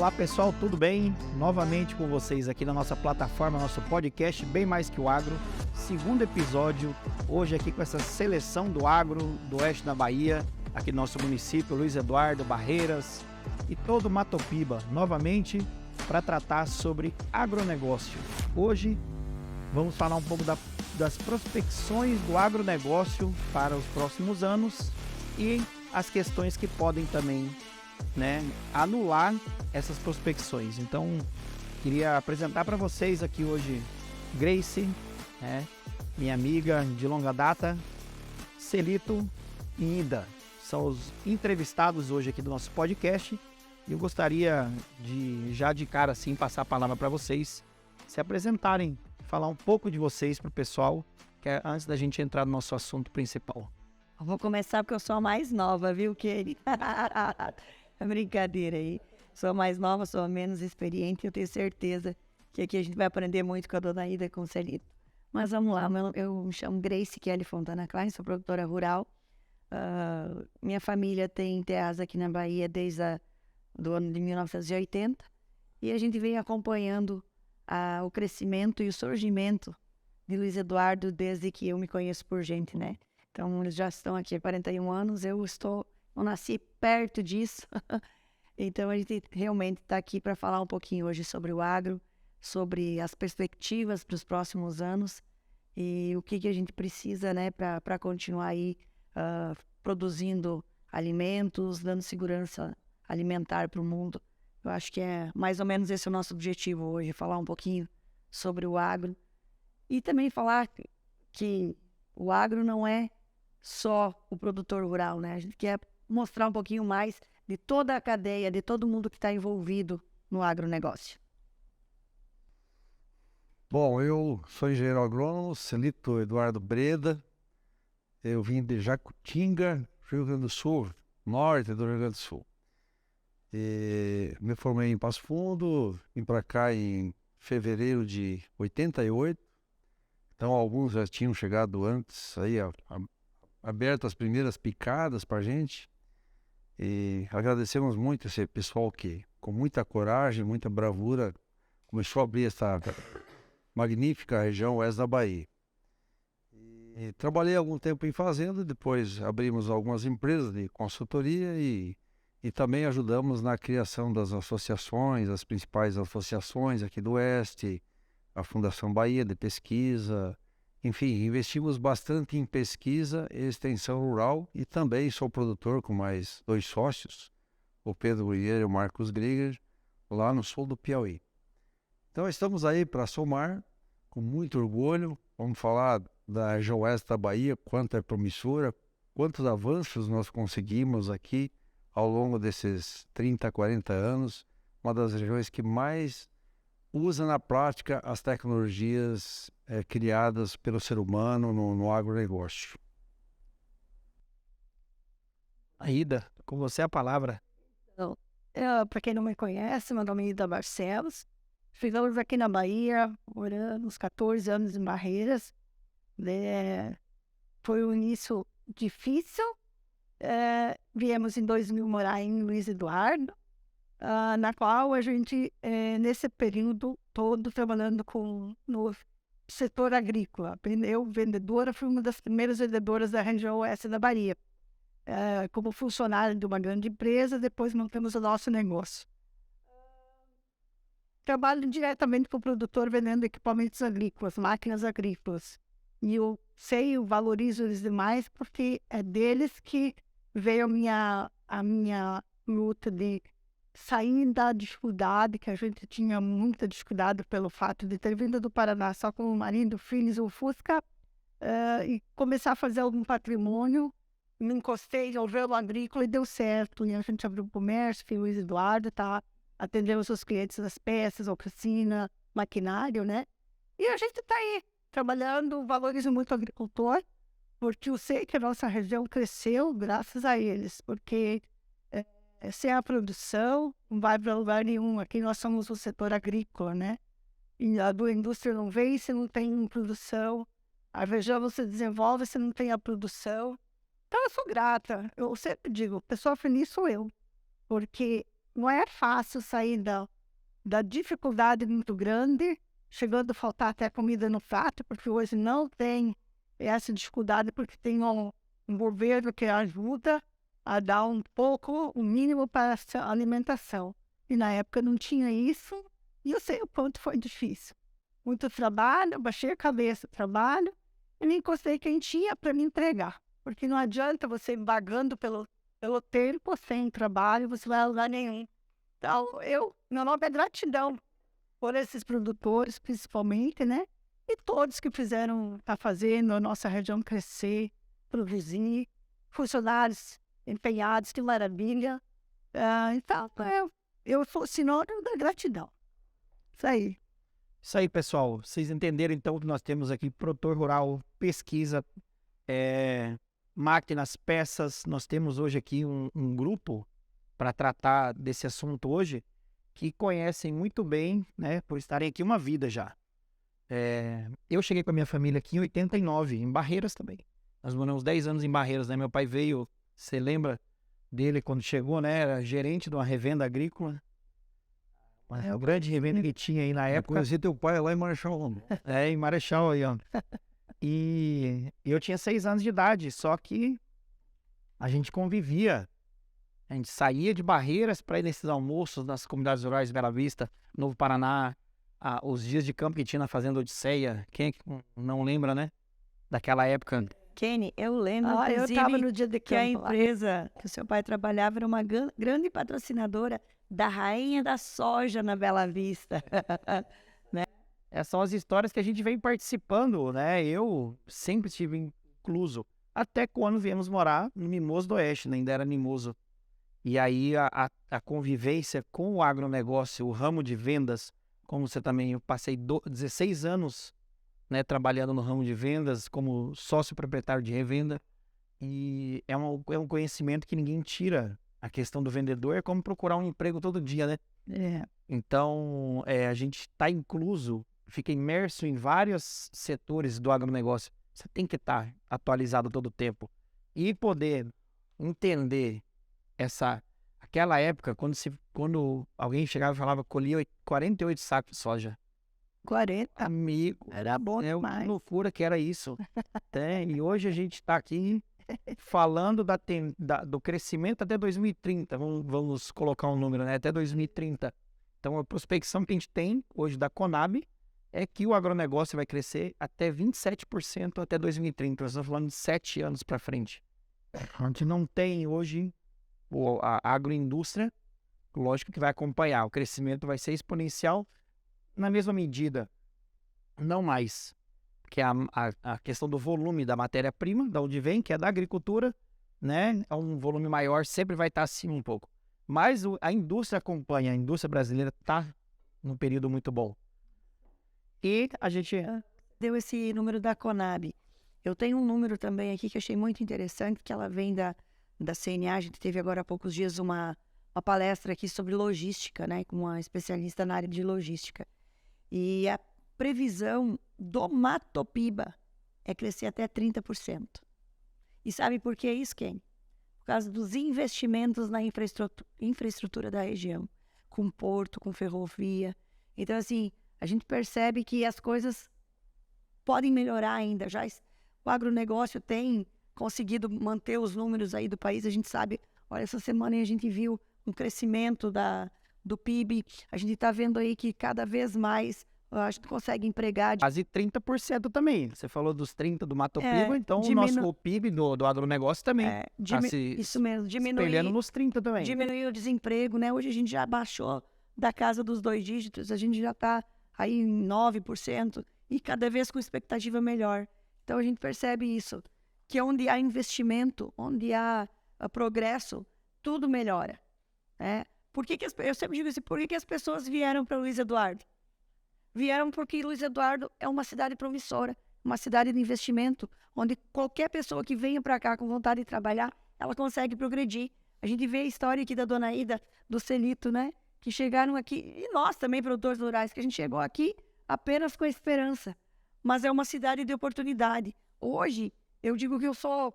Olá pessoal, tudo bem? Novamente com vocês aqui na nossa plataforma, nosso podcast Bem Mais Que o Agro, segundo episódio, hoje aqui com essa seleção do agro do oeste da Bahia, aqui no nosso município, Luiz Eduardo, Barreiras e todo o Matopiba, novamente para tratar sobre agronegócio. Hoje vamos falar um pouco das prospecções do agronegócio para os próximos anos e as questões que podem também anular essas prospecções. Então, queria apresentar para vocês aqui hoje Grace, minha amiga de longa data, Celito e Ida. São os entrevistados hoje aqui do nosso podcast. E eu gostaria de, já de cara assim, passar a palavra para vocês se apresentarem, falar um pouco de vocês para o pessoal, antes da gente entrar no nosso assunto principal. Eu vou começar porque eu sou a mais nova, viu, Kelly? Brincadeira aí. Sou mais nova, sou menos experiente. Eu tenho certeza que aqui a gente vai aprender muito com a dona Ida e com o Celito. Mas vamos lá, eu me chamo Grace Kelly Fontana Klein, sou produtora rural. Minha família tem terras aqui na Bahia desde do ano de 1980 e a gente vem acompanhando o crescimento e o surgimento de Luiz Eduardo desde que eu me conheço por gente, né? Então, eles já estão aqui há 41 anos, eu nasci perto disso. Então, a gente realmente está aqui para falar um pouquinho hoje sobre o agro, sobre as perspectivas para os próximos anos e o que a gente precisa, né, para continuar aí produzindo alimentos, dando segurança alimentar para o mundo. Eu acho que é mais ou menos esse o nosso objetivo hoje, falar um pouquinho sobre o agro e também falar que o agro não é só o produtor rural, né? A gente quer mostrar um pouquinho mais de toda a cadeia, de todo mundo que está envolvido no agronegócio. Bom, eu sou engenheiro agrônomo, Celito Eduardo Breda. Eu vim de Jacutinga, Rio Grande do Sul, norte do Rio Grande do Sul. E me formei em Passo Fundo, vim para cá em fevereiro de 88. Então, alguns já tinham chegado antes, aí aberto as primeiras picadas para a gente. E agradecemos muito esse pessoal que, com muita coragem, muita bravura, começou a abrir essa magnífica região oeste da Bahia. E trabalhei algum tempo em fazenda, depois abrimos algumas empresas de consultoria e também ajudamos na criação das associações, as principais associações aqui do Oeste, a Fundação Bahia de Pesquisa. Enfim, investimos bastante em pesquisa e extensão rural e também sou produtor com mais 2 sócios, o Pedro Guilherme e o Marcos Grieger, lá no sul do Piauí. Então estamos aí para somar, com muito orgulho, vamos falar da região oeste da Bahia, quanto é promissora, quantos avanços nós conseguimos aqui ao longo desses 30, 40 anos, uma das regiões que mais usa na prática as tecnologias criadas pelo ser humano no agronegócio. Ida, com você a palavra. Então, para quem não me conhece, meu nome é Ida Barcelos. Ficamos aqui na Bahia, morando uns 14 anos em Barreiras. Foi um início difícil. Viemos em 2000 morar em Luiz Eduardo, na qual a gente, nesse período todo, trabalhando no setor agrícola. Eu, vendedora, fui uma das primeiras vendedoras da região oeste da Bahia. Como funcionária de uma grande empresa, depois montamos o nosso negócio. Trabalho diretamente com o produtor vendendo equipamentos agrícolas, máquinas agrícolas. E eu valorizo eles demais porque é deles que veio a minha luta de sair da dificuldade, que a gente tinha muita dificuldade pelo fato de ter vindo do Paraná só com o marido, filhos, o Fusca, e começar a fazer algum patrimônio. Me encostei ao ramo agrícola e deu certo. E a gente abriu o comércio, que o Luiz Eduardo tá atendendo os seus clientes das peças, oficina, maquinário, né? E a gente está aí, trabalhando, valorizo muito o agricultor, porque eu sei que a nossa região cresceu graças a eles, porque sem a produção não vai para lugar nenhum. Aqui nós somos o setor agrícola, né? E a indústria não vem se não tem produção, a região não se desenvolve se não tem a produção. Então eu sou grata, eu sempre digo, pessoa feliz sou eu, porque não é fácil sair da dificuldade muito grande, chegando a faltar até comida no prato, porque hoje não tem essa dificuldade, porque tem um governo que ajuda a dar um pouco, o mínimo para essa alimentação. E na época não tinha isso, e eu sei o quanto foi difícil. Muito trabalho, baixei a cabeça, trabalho, e me encostei quem tinha para me entregar. Porque não adianta você ir vagando pelo tempo sem trabalho, você vai a lugar nenhum. Então, meu nome é gratidão por esses produtores, principalmente, né? E todos que tá fazendo a nossa região crescer, produzir, funcionários empenhados, que maravilha. Então, eu sou sinônimo da gratidão. Isso aí. Isso aí, pessoal. Vocês entenderam, então, que nós temos aqui produtor rural, pesquisa, máquinas, peças. Nós temos hoje aqui um grupo para tratar desse assunto hoje, que conhecem muito bem, né, por estarem aqui uma vida já. Eu cheguei com a minha família aqui em 89, em Barreiras também. Nós moramos 10 anos em Barreiras, né? Meu pai veio, você lembra dele quando chegou, né? Era gerente de uma revenda agrícola. Uma grande revenda que tinha aí na Eu época. conheci teu pai lá em Marechal Rondon. Em Marechal aí, ó. E eu tinha 6 anos de idade, só que a gente convivia. A gente saía de Barreiras para ir nesses almoços nas comunidades rurais de Bela Vista, Novo Paraná, os dias de campo que tinha na Fazenda Odisseia. Quem é que não lembra, né? Daquela época. Kenny, eu lembro, Eu inclusive, estava no dia de que a campo lá. empresa que o seu pai trabalhava era uma grande patrocinadora da Rainha da Soja na Bela Vista. Essas são as histórias que a gente vem participando, né? Eu sempre estive incluso. Até quando viemos morar no Mimoso do Oeste, né? Ainda era Mimoso. E aí a convivência com o agronegócio, o ramo de vendas, como você também, eu passei 16 anos, né, trabalhando no ramo de vendas como sócio proprietário de revenda. E é um conhecimento que ninguém tira. A questão do vendedor é como procurar um emprego todo dia, né? Então, a gente está incluso, fica imerso em vários setores do agronegócio. Você tem que estar atualizado todo o tempo e poder entender aquela época, quando alguém chegava e falava, colhia 48 sacos de soja. 40. Amigo, Era bom que demais. loucura que era isso. E hoje a gente está aqui falando do crescimento até 2030. Vamos colocar um número, né? Até 2030. Então, a prospecção que a gente tem hoje da Conab é que o agronegócio vai crescer até 27% até 2030. Nós estamos falando de 7 anos para frente. A gente não tem hoje a agroindústria, lógico que vai acompanhar. O crescimento vai ser exponencial na mesma medida, não mais. Que é a questão do volume da matéria-prima, da onde vem, que é da agricultura, né? É um volume maior, sempre vai estar acima um pouco. Mas a indústria acompanha, a indústria brasileira está num período muito bom. E a gente... Deu esse número da Conab. Eu tenho um número também aqui que eu achei muito interessante, que ela vem da CNA. A gente teve agora há poucos dias uma palestra aqui sobre logística, né? Com uma especialista na área de logística. E a previsão do Matopiba é crescer até 30%. E sabe por que isso, Ken? Por causa dos investimentos na infraestrutura da região, com porto, com ferrovia. Então, assim, a gente percebe que as coisas podem melhorar ainda. Já o agronegócio tem conseguido manter os números aí do país. A gente sabe, olha, essa semana a gente viu um crescimento do PIB. A gente está vendo aí que cada vez mais a gente consegue empregar. Quase 30% também. Você falou dos 30% do Matopiba, então o PIB do agronegócio também está isso mesmo, espelhando nos 30% também. Diminuir o desemprego, né? Hoje a gente já baixou da casa dos 2 dígitos, a gente já está aí em 9% e cada vez com expectativa melhor. Então a gente percebe isso, que onde há investimento, onde há progresso, tudo melhora. Né? Eu sempre digo assim, por que as pessoas vieram para Luiz Eduardo? Vieram porque Luiz Eduardo é uma cidade promissora, uma cidade de investimento, onde qualquer pessoa que venha para cá com vontade de trabalhar, ela consegue progredir. A gente vê a história aqui da Dona Ida, do Celito, né? Que chegaram aqui, e nós também, produtores rurais, que a gente chegou aqui apenas com a esperança. Mas é uma cidade de oportunidade. Hoje, eu digo que eu sou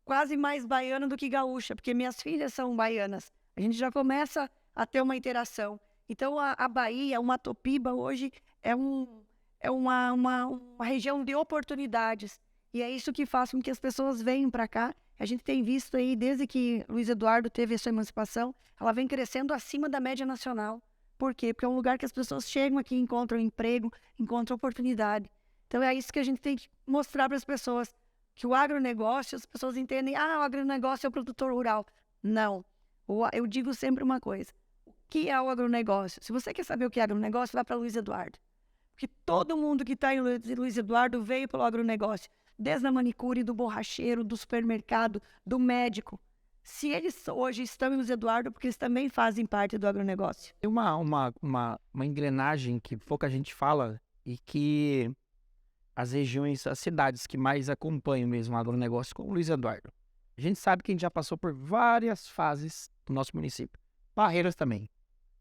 quase mais baiana do que gaúcha, porque minhas filhas são baianas. A gente já começa a ter uma interação. Então, a Bahia, o Matopiba, hoje é uma região de oportunidades. E é isso que faz com que as pessoas venham para cá. A gente tem visto aí, desde que Luiz Eduardo teve a sua emancipação, ela vem crescendo acima da média nacional. Por quê? Porque é um lugar que as pessoas chegam aqui, encontram emprego, encontram oportunidade. Então, é isso que a gente tem que mostrar para as pessoas, que o agronegócio, as pessoas entendem, o agronegócio é o produtor rural. Não. Eu digo sempre uma coisa, o que é o agronegócio? Se você quer saber o que é agronegócio, vá para Luiz Eduardo. Porque todo mundo que está em Luiz Eduardo veio pelo agronegócio, desde a manicure, do borracheiro, do supermercado, do médico. Se eles hoje estão em Luiz Eduardo, porque eles também fazem parte do agronegócio. Tem uma engrenagem que pouca gente fala e que as regiões, as cidades que mais acompanham mesmo o agronegócio, como Luiz Eduardo. A gente sabe que a gente já passou por várias fases do nosso município. Barreiras também.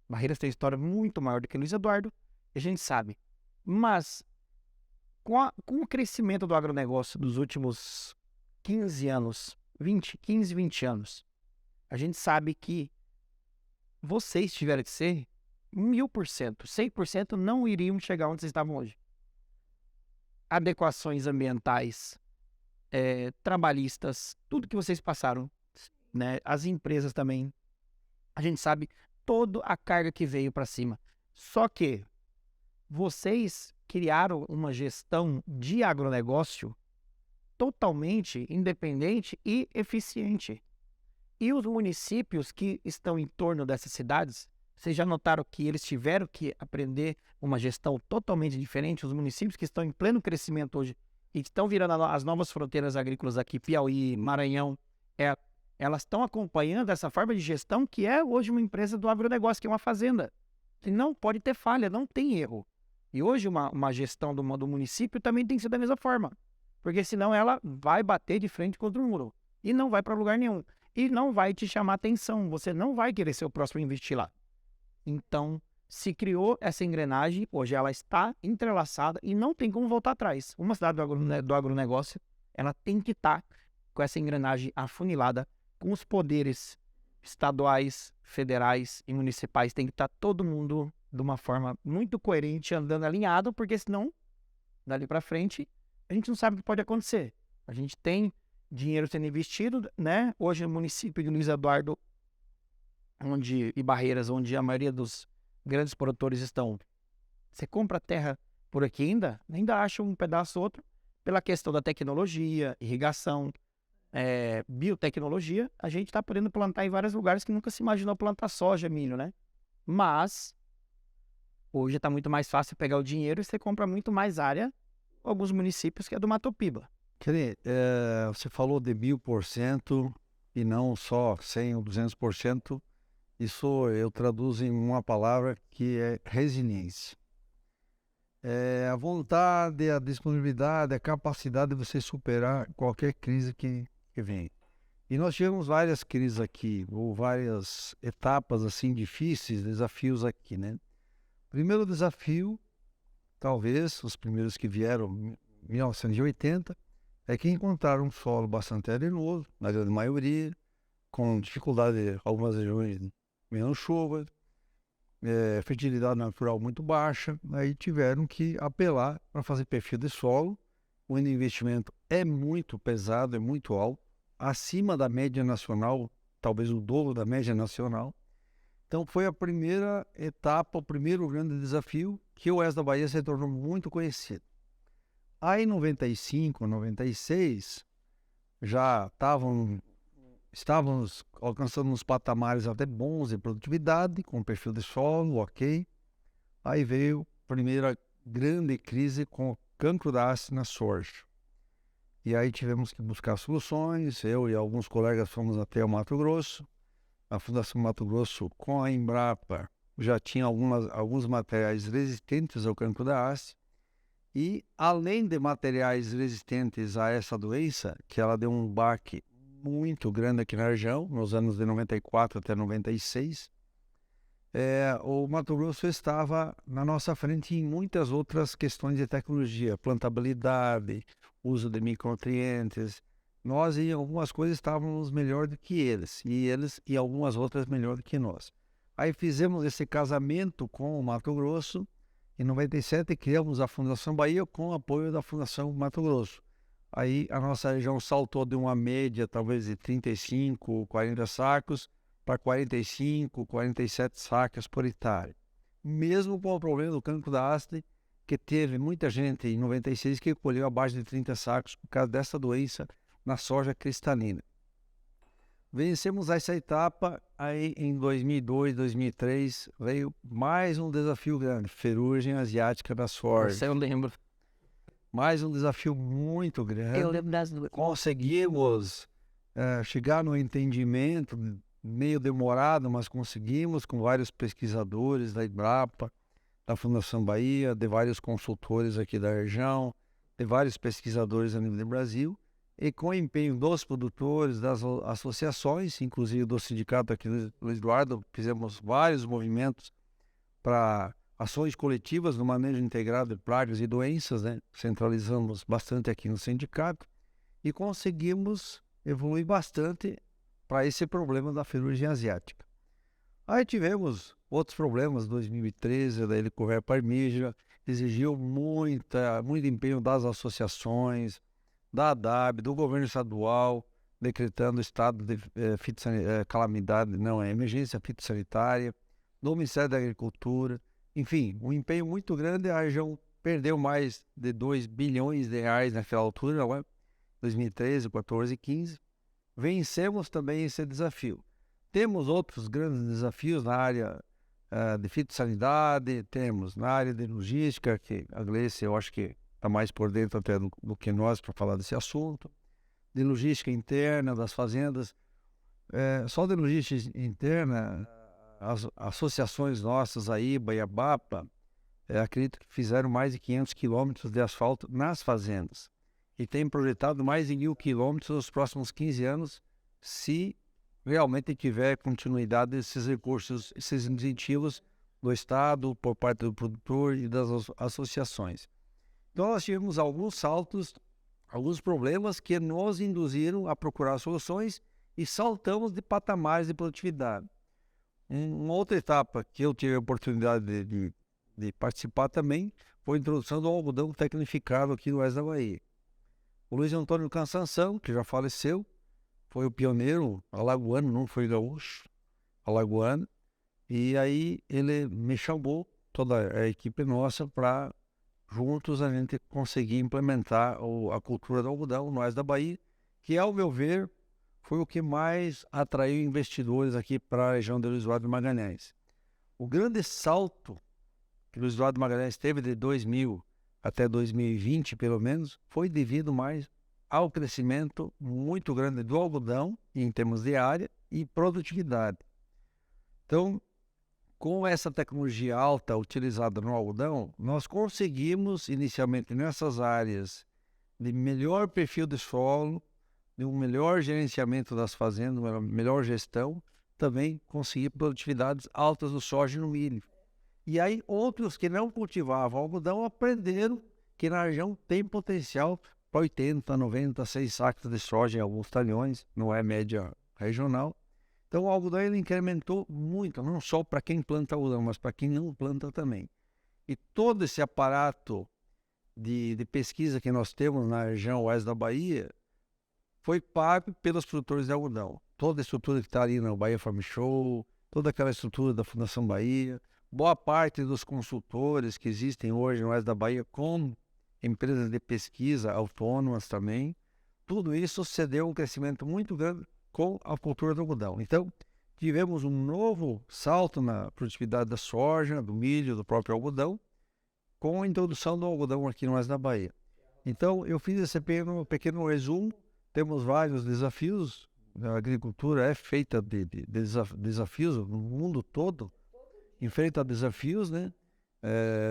Barreiras tem história muito maior do que Luiz Eduardo, a gente sabe. Mas, com o crescimento do agronegócio dos últimos 15 anos, 20 anos, a gente sabe que vocês tiveram que ser 1000%, 100% não iriam chegar onde vocês estavam hoje. Adequações ambientais, trabalhistas, tudo que vocês passaram, né? As empresas também, a gente sabe toda a carga que veio para cima. Só que vocês criaram uma gestão de agronegócio totalmente independente e eficiente. E os municípios que estão em torno dessas cidades, vocês já notaram que eles tiveram que aprender uma gestão totalmente diferente? Os municípios que estão em pleno crescimento hoje e que estão virando as novas fronteiras agrícolas aqui, Piauí, Maranhão, elas estão acompanhando essa forma de gestão que é hoje uma empresa do agronegócio, que é uma fazenda. E não pode ter falha, não tem erro. E hoje uma gestão do município também tem que ser da mesma forma. Porque senão ela vai bater de frente contra o muro. E não vai para lugar nenhum. E não vai te chamar atenção. Você não vai querer ser o próximo a investir lá. Então, se criou essa engrenagem, hoje ela está entrelaçada e não tem como voltar atrás. Uma cidade do agronegócio, ela tem que estar com essa engrenagem afunilada, com os poderes estaduais, federais e municipais. Tem que estar todo mundo de uma forma muito coerente, andando alinhado, porque senão, dali para frente, a gente não sabe o que pode acontecer. A gente tem dinheiro sendo investido, né? Hoje, no município de Luiz Eduardo e Barreiras, onde a maioria dos grandes produtores estão, você compra terra por aqui ainda acha um pedaço ou outro, pela questão da tecnologia, irrigação, biotecnologia, a gente está podendo plantar em vários lugares que nunca se imaginou plantar soja, milho, né? Mas hoje está muito mais fácil pegar o dinheiro e você compra muito mais área, alguns municípios que é do Matopiba. Você falou de 1000% e não só 100 ou 200%. Isso eu traduzo em uma palavra que é resiliência. A vontade, a disponibilidade, a capacidade de você superar qualquer crise que vem. E nós tivemos várias crises aqui, ou várias etapas assim difíceis, desafios aqui, né? Primeiro desafio, talvez os primeiros que vieram em 1980, é que encontraram um solo bastante arenoso, na grande maioria, com dificuldade em algumas regiões, menos chuva, fertilidade natural muito baixa, aí tiveram que apelar para fazer perfil de solo. O investimento é muito pesado, é muito alto, acima da média nacional, talvez o dobro da média nacional. Então foi a primeira etapa, o primeiro grande desafio, que o Oeste da Bahia se tornou muito conhecido. Aí em 95, 96, já estávamos alcançando uns patamares até bons de produtividade, com perfil de solo, ok. Aí veio a primeira grande crise com o cancro da haste na soja. E aí tivemos que buscar soluções, eu e alguns colegas fomos até o Mato Grosso. A Fundação Mato Grosso, com a Embrapa, já tinha alguns materiais resistentes ao cancro da haste. E, além de materiais resistentes a essa doença, que ela deu um baque muito grande aqui na região, nos anos de 94 até 96, o Mato Grosso estava na nossa frente em muitas outras questões de tecnologia, plantabilidade, uso de micronutrientes. Nós, em algumas coisas, estávamos melhor do que eles, e algumas outras melhor do que nós. Aí fizemos esse casamento com o Mato Grosso. Em 97 criamos a Fundação Bahia com o apoio da Fundação Mato Grosso. Aí a nossa região saltou de uma média talvez de 35, 40 sacos para 45, 47 sacas por hectare. Mesmo com o problema do cancro da haste, que teve muita gente em 96 que colheu abaixo de 30 sacos por causa dessa doença na soja cristalina. Vencemos essa etapa, aí em 2002, 2003, veio mais um desafio grande, ferrugem asiática da soja. Você eu lembro. Mais um desafio muito grande. Eu lembro das duas. Conseguimos chegar no entendimento, meio demorado, mas conseguimos, com vários pesquisadores da Embrapa, da Fundação Bahia, de vários consultores aqui da região, de vários pesquisadores a nível do Brasil, e com o empenho dos produtores, das associações, inclusive do sindicato aqui do Luiz Eduardo, fizemos vários movimentos para ações coletivas no manejo integrado de pragas e doenças, né? Centralizamos bastante aqui no sindicato e conseguimos evoluir bastante para esse problema da ferrugem asiática. Aí tivemos outros problemas, 2013, da Helicobacter parmígera, exigiu muito empenho das associações, da ADAB, do governo estadual, decretando estado de calamidade, não, emergência fitossanitária, do Ministério da Agricultura, enfim, um empenho muito grande. A região perdeu mais de 2 bilhões de reais naquela altura, não é? 2013, 14 e 15. Vencemos também esse desafio. Temos outros grandes desafios na área de fitossanidade, temos na área de logística, que a Gleice eu acho que está mais por dentro até do que nós para falar desse assunto, de logística interna das fazendas. Só de logística interna, as associações nossas aí, Baiabapa, acredito que fizeram mais de 500 quilômetros de asfalto nas fazendas. E tem projetado mais de 1.000 quilômetros nos próximos 15 anos, se realmente tiver continuidade desses recursos, esses incentivos do Estado, por parte do produtor e das associações. Então nós tivemos alguns saltos, alguns problemas que nos induziram a procurar soluções e saltamos de patamares de produtividade. Uma outra etapa que eu tive a oportunidade de participar também foi a introdução do algodão tecnificado aqui no oeste da Bahia. O Luiz Antônio Cansanção, que já faleceu, foi o pioneiro alagoano, não foi gaúcho, alagoano, e aí ele me chamou, toda a equipe nossa, para juntos a gente conseguir implementar a cultura do algodão no oeste da Bahia, que, ao meu ver, foi o que mais atraiu investidores aqui para a região de Luiz Eduardo Magalhães. O grande salto que Luiz Eduardo Magalhães teve de 2000 até 2020, pelo menos, foi devido mais ao crescimento muito grande do algodão, em termos de área e produtividade. Então, com essa tecnologia alta utilizada no algodão, nós conseguimos, inicialmente nessas áreas, de melhor perfil de solo, de um melhor gerenciamento das fazendas, uma melhor gestão, também conseguir produtividades altas no soja e no milho. E aí outros que não cultivavam algodão aprenderam que na região tem potencial para 80, 90, 6 sacos de soja em alguns talhões, não é média regional. Então o algodão ele incrementou muito, não só para quem planta algodão, mas para quem não planta também. E todo esse aparato de pesquisa que nós temos na região oeste da Bahia foi pago pelos produtores de algodão. Toda a estrutura que está ali no Bahia Farm Show, toda aquela estrutura da Fundação Bahia, boa parte dos consultores que existem hoje no oeste da Bahia, com empresas de pesquisa autônomas também, tudo isso cedeu um crescimento muito grande com a cultura do algodão. Então, tivemos um novo salto na produtividade da soja, do milho, do próprio algodão, com a introdução do algodão aqui no oeste da Bahia. Então, eu fiz esse pequeno resumo. Temos vários desafios, a agricultura é feita de desafios, no mundo todo enfrenta desafios, né?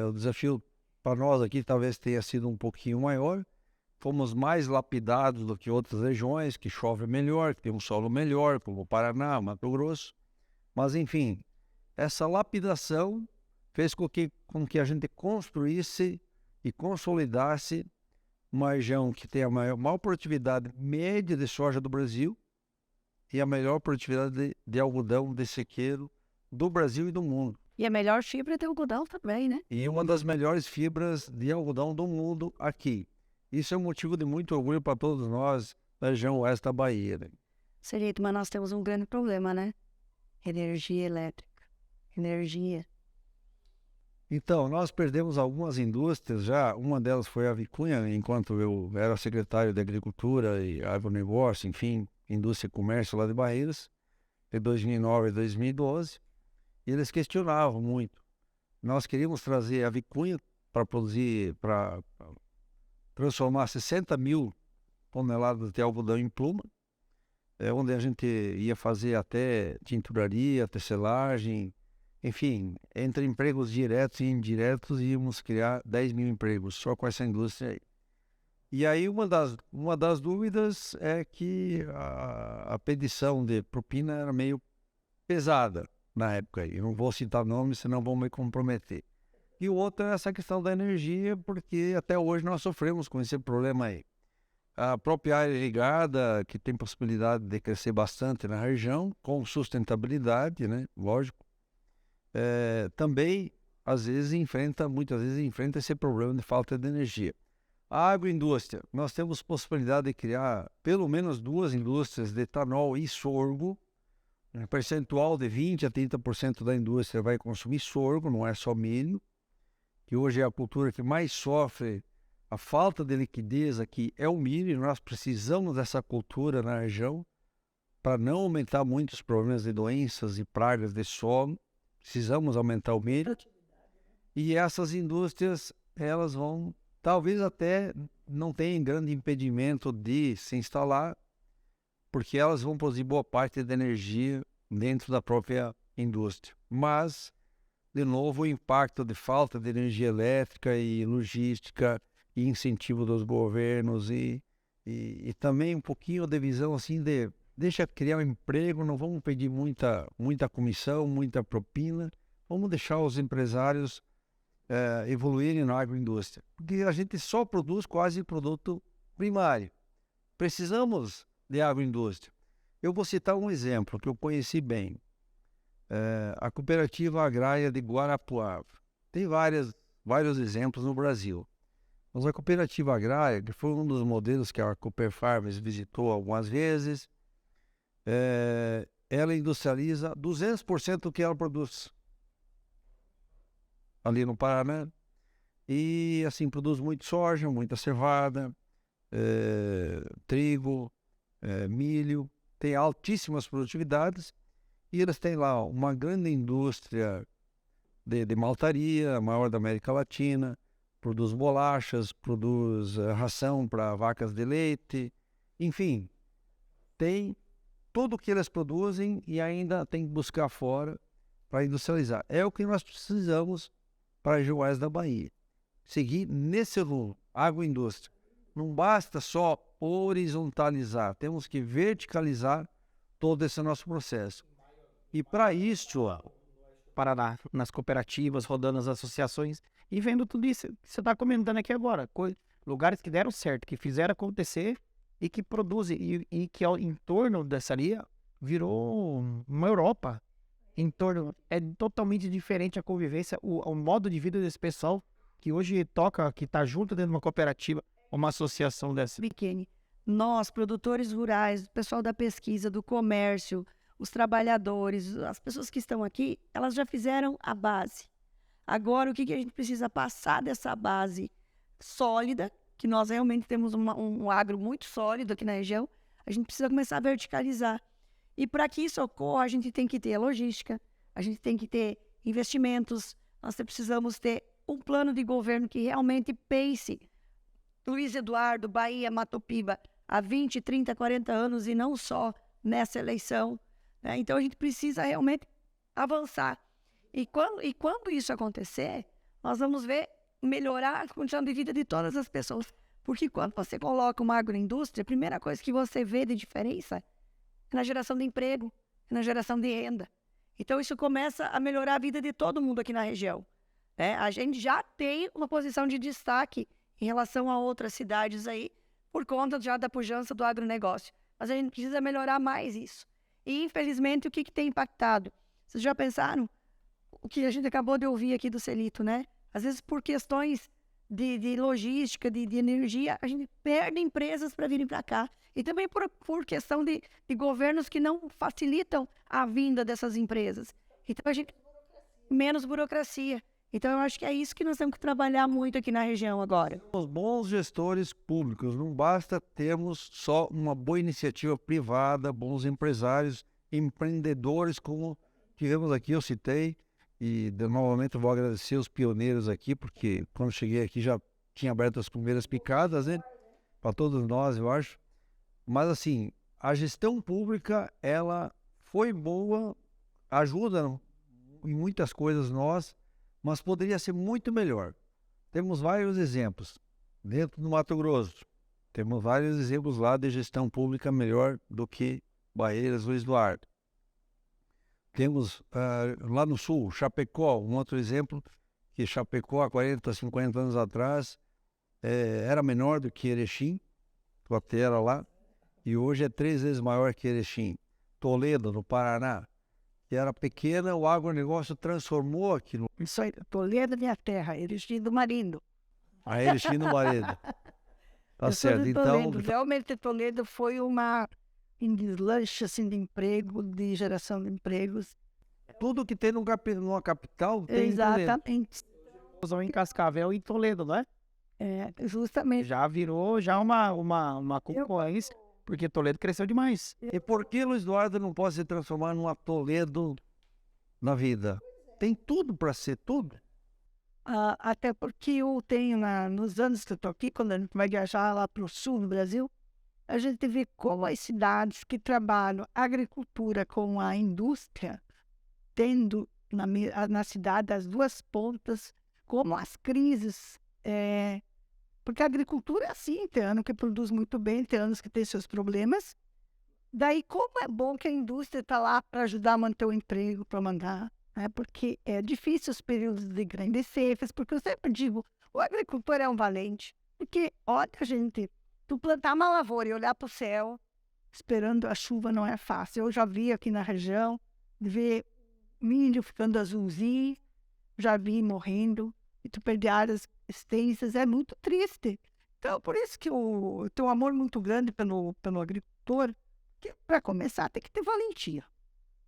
O desafio para nós aqui talvez tenha sido um pouquinho maior, fomos mais lapidados do que outras regiões, que chove melhor, que tem um solo melhor, como o Paraná, Mato Grosso, mas enfim, essa lapidação fez com que a gente construísse e consolidasse uma região que tem a maior produtividade média de soja do Brasil e a melhor produtividade de algodão de sequeiro do Brasil e do mundo. E a melhor fibra é de algodão também, né? E uma das melhores fibras de algodão do mundo aqui. Isso é um motivo de muito orgulho para todos nós da região oeste da Bahia, né? Celito, mas nós temos um grande problema, né? Energia elétrica. Energia. Então, nós perdemos algumas indústrias já. Uma delas foi a Vicunha, enquanto eu era secretário de Agricultura e Agronegócio, enfim, Indústria e Comércio lá de Barreiras, de 2009 a 2012. E eles questionavam muito. Nós queríamos trazer a Vicunha para produzir, para transformar 60 mil toneladas de algodão em pluma, onde a gente ia fazer até tinturaria, tecelagem, enfim, entre empregos diretos e indiretos, íamos criar 10 mil empregos só com essa indústria aí. E aí uma das dúvidas é que a pedição de propina era meio pesada na época. Eu não vou citar nomes, senão vão me comprometer. E o outro é essa questão da energia, porque até hoje nós sofremos com esse problema aí. A própria área irrigada, que tem possibilidade de crescer bastante na região, com sustentabilidade, né? Lógico, também muitas vezes enfrenta esse problema de falta de energia. A agroindústria, nós temos possibilidade de criar pelo menos 2 indústrias de etanol e sorgo. Um percentual de 20% a 30% da indústria vai consumir sorgo, não é só milho, que hoje é a cultura que mais sofre a falta de liquidez aqui é o milho, e nós precisamos dessa cultura na região para não aumentar muito os problemas de doenças e pragas de solo. Precisamos aumentar o milho. E essas indústrias, elas vão, talvez até não tenham grande impedimento de se instalar, porque elas vão produzir boa parte da energia dentro da própria indústria. Mas, de novo, o impacto de falta de energia elétrica e logística e incentivo dos governos e também um pouquinho de visão assim de deixa criar um emprego, não vamos pedir muita comissão, muita propina, vamos deixar os empresários evoluírem na agroindústria, porque a gente só produz quase produto primário. Precisamos de agroindústria. Eu vou citar um exemplo que eu conheci bem. A Cooperativa Agrária de Guarapuava. Tem vários exemplos no Brasil. Mas a Cooperativa Agrária, que foi um dos modelos que a Cooper Farms visitou algumas vezes, ela industrializa 200% do que ela produz ali no Paraná. E assim, produz muito soja, muita cevada, trigo, milho, tem altíssimas produtividades, e eles têm lá uma grande indústria de maltaria, a maior da América Latina, produz bolachas, produz ração para vacas de leite, enfim, tem tudo o que eles produzem e ainda tem que buscar fora para industrializar. É o que nós precisamos para a região oeste da Bahia. Seguir nesse rumo, agroindústria. Não basta só horizontalizar, temos que verticalizar todo esse nosso processo. E para isso, Paraná, nas cooperativas, rodando as associações e vendo tudo isso que você está comentando aqui agora. Lugares que deram certo, que fizeram acontecer e que produzem, e que ao entorno dessa área virou uma Europa. É totalmente diferente a convivência, o modo de vida desse pessoal que hoje que está junto dentro de uma cooperativa, uma associação dessa. Biquíni. Nós, produtores rurais, o pessoal da pesquisa, do comércio, os trabalhadores, as pessoas que estão aqui, elas já fizeram a base. Agora, o que a gente precisa passar dessa base sólida, que nós realmente temos um agro muito sólido aqui na região, a gente precisa começar a verticalizar. E para que isso ocorra, a gente tem que ter logística, a gente tem que ter investimentos, nós precisamos ter um plano de governo que realmente pense Luiz Eduardo, Bahia, Mato Piba, há 20, 30, 40 anos e não só nessa eleição. Né? Então, a gente precisa realmente avançar. E quando isso acontecer, nós vamos ver melhorar a condição de vida de todas as pessoas. Porque quando você coloca uma agroindústria, a primeira coisa que você vê de diferença é na geração de emprego, é na geração de renda. Então, isso começa a melhorar a vida de todo mundo aqui na região. A gente já tem uma posição de destaque em relação a outras cidades aí, por conta já da pujança do agronegócio. Mas a gente precisa melhorar mais isso. E, infelizmente, o que tem impactado? Vocês já pensaram o que a gente acabou de ouvir aqui do Celito, né? Às vezes, por questões de logística, de energia, a gente perde empresas para virem para cá. E também por questão de governos que não facilitam a vinda dessas empresas. Então, a gente... Menos burocracia. Então, eu acho que é isso que nós temos que trabalhar muito aqui na região agora. Os bons gestores públicos, não basta termos só uma boa iniciativa privada, bons empresários, empreendedores, como tivemos aqui, eu citei, e novamente eu vou agradecer os pioneiros aqui, porque quando cheguei aqui já tinha aberto as primeiras picadas, né? Para todos nós, eu acho. Mas assim, a gestão pública, ela foi boa, ajuda em muitas coisas nós, mas poderia ser muito melhor. Temos vários exemplos dentro do Mato Grosso. Temos vários exemplos lá de gestão pública melhor do que Barreiras, Luiz Eduardo. Temos lá no sul, Chapecó, um outro exemplo, que Chapecó há 40, 50 anos atrás era menor do que Erechim, Tuatera lá, e hoje é 3 vezes maior que Erechim. Toledo, no Paraná, que era pequena, o agronegócio transformou aquilo. Isso aí, Toledo, minha terra, Erechim do Marindo. A Erechim do Marido. Tá Eu sou certo, de então... Toledo. Realmente, Toledo foi uma deslanche assim, de emprego, de geração de empregos. Tudo que tem numa capital tem em Toledo. Exatamente. Em Cascavel e Toledo, não é? É, justamente. Já virou uma concorrência, porque Toledo cresceu demais. E por que Luiz Eduardo não pode se transformar numa Toledo na vida? Tem tudo para ser tudo. Até porque eu tenho, nos anos que eu estou aqui, quando a gente vai viajar lá para o sul do Brasil, a gente vê como as cidades que trabalham agricultura com a indústria, tendo na cidade as duas pontas, como as crises. Porque a agricultura é assim, tem ano que produz muito bem, tem anos que tem seus problemas. Daí, como é bom que a indústria está lá para ajudar a manter o emprego, para mandar, né? Porque é difícil os períodos de grandes secas, porque eu sempre digo, o agricultor é um valente. Porque, olha, gente, tu plantar uma lavoura e olhar para o céu, esperando a chuva não é fácil. Eu já vi aqui na região, ver milho ficando azulzinho, já vi morrendo, e tu perde áreas extensas, é muito triste. Então, por isso que eu tenho um amor muito grande pelo agricultor, que para começar tem que ter valentia.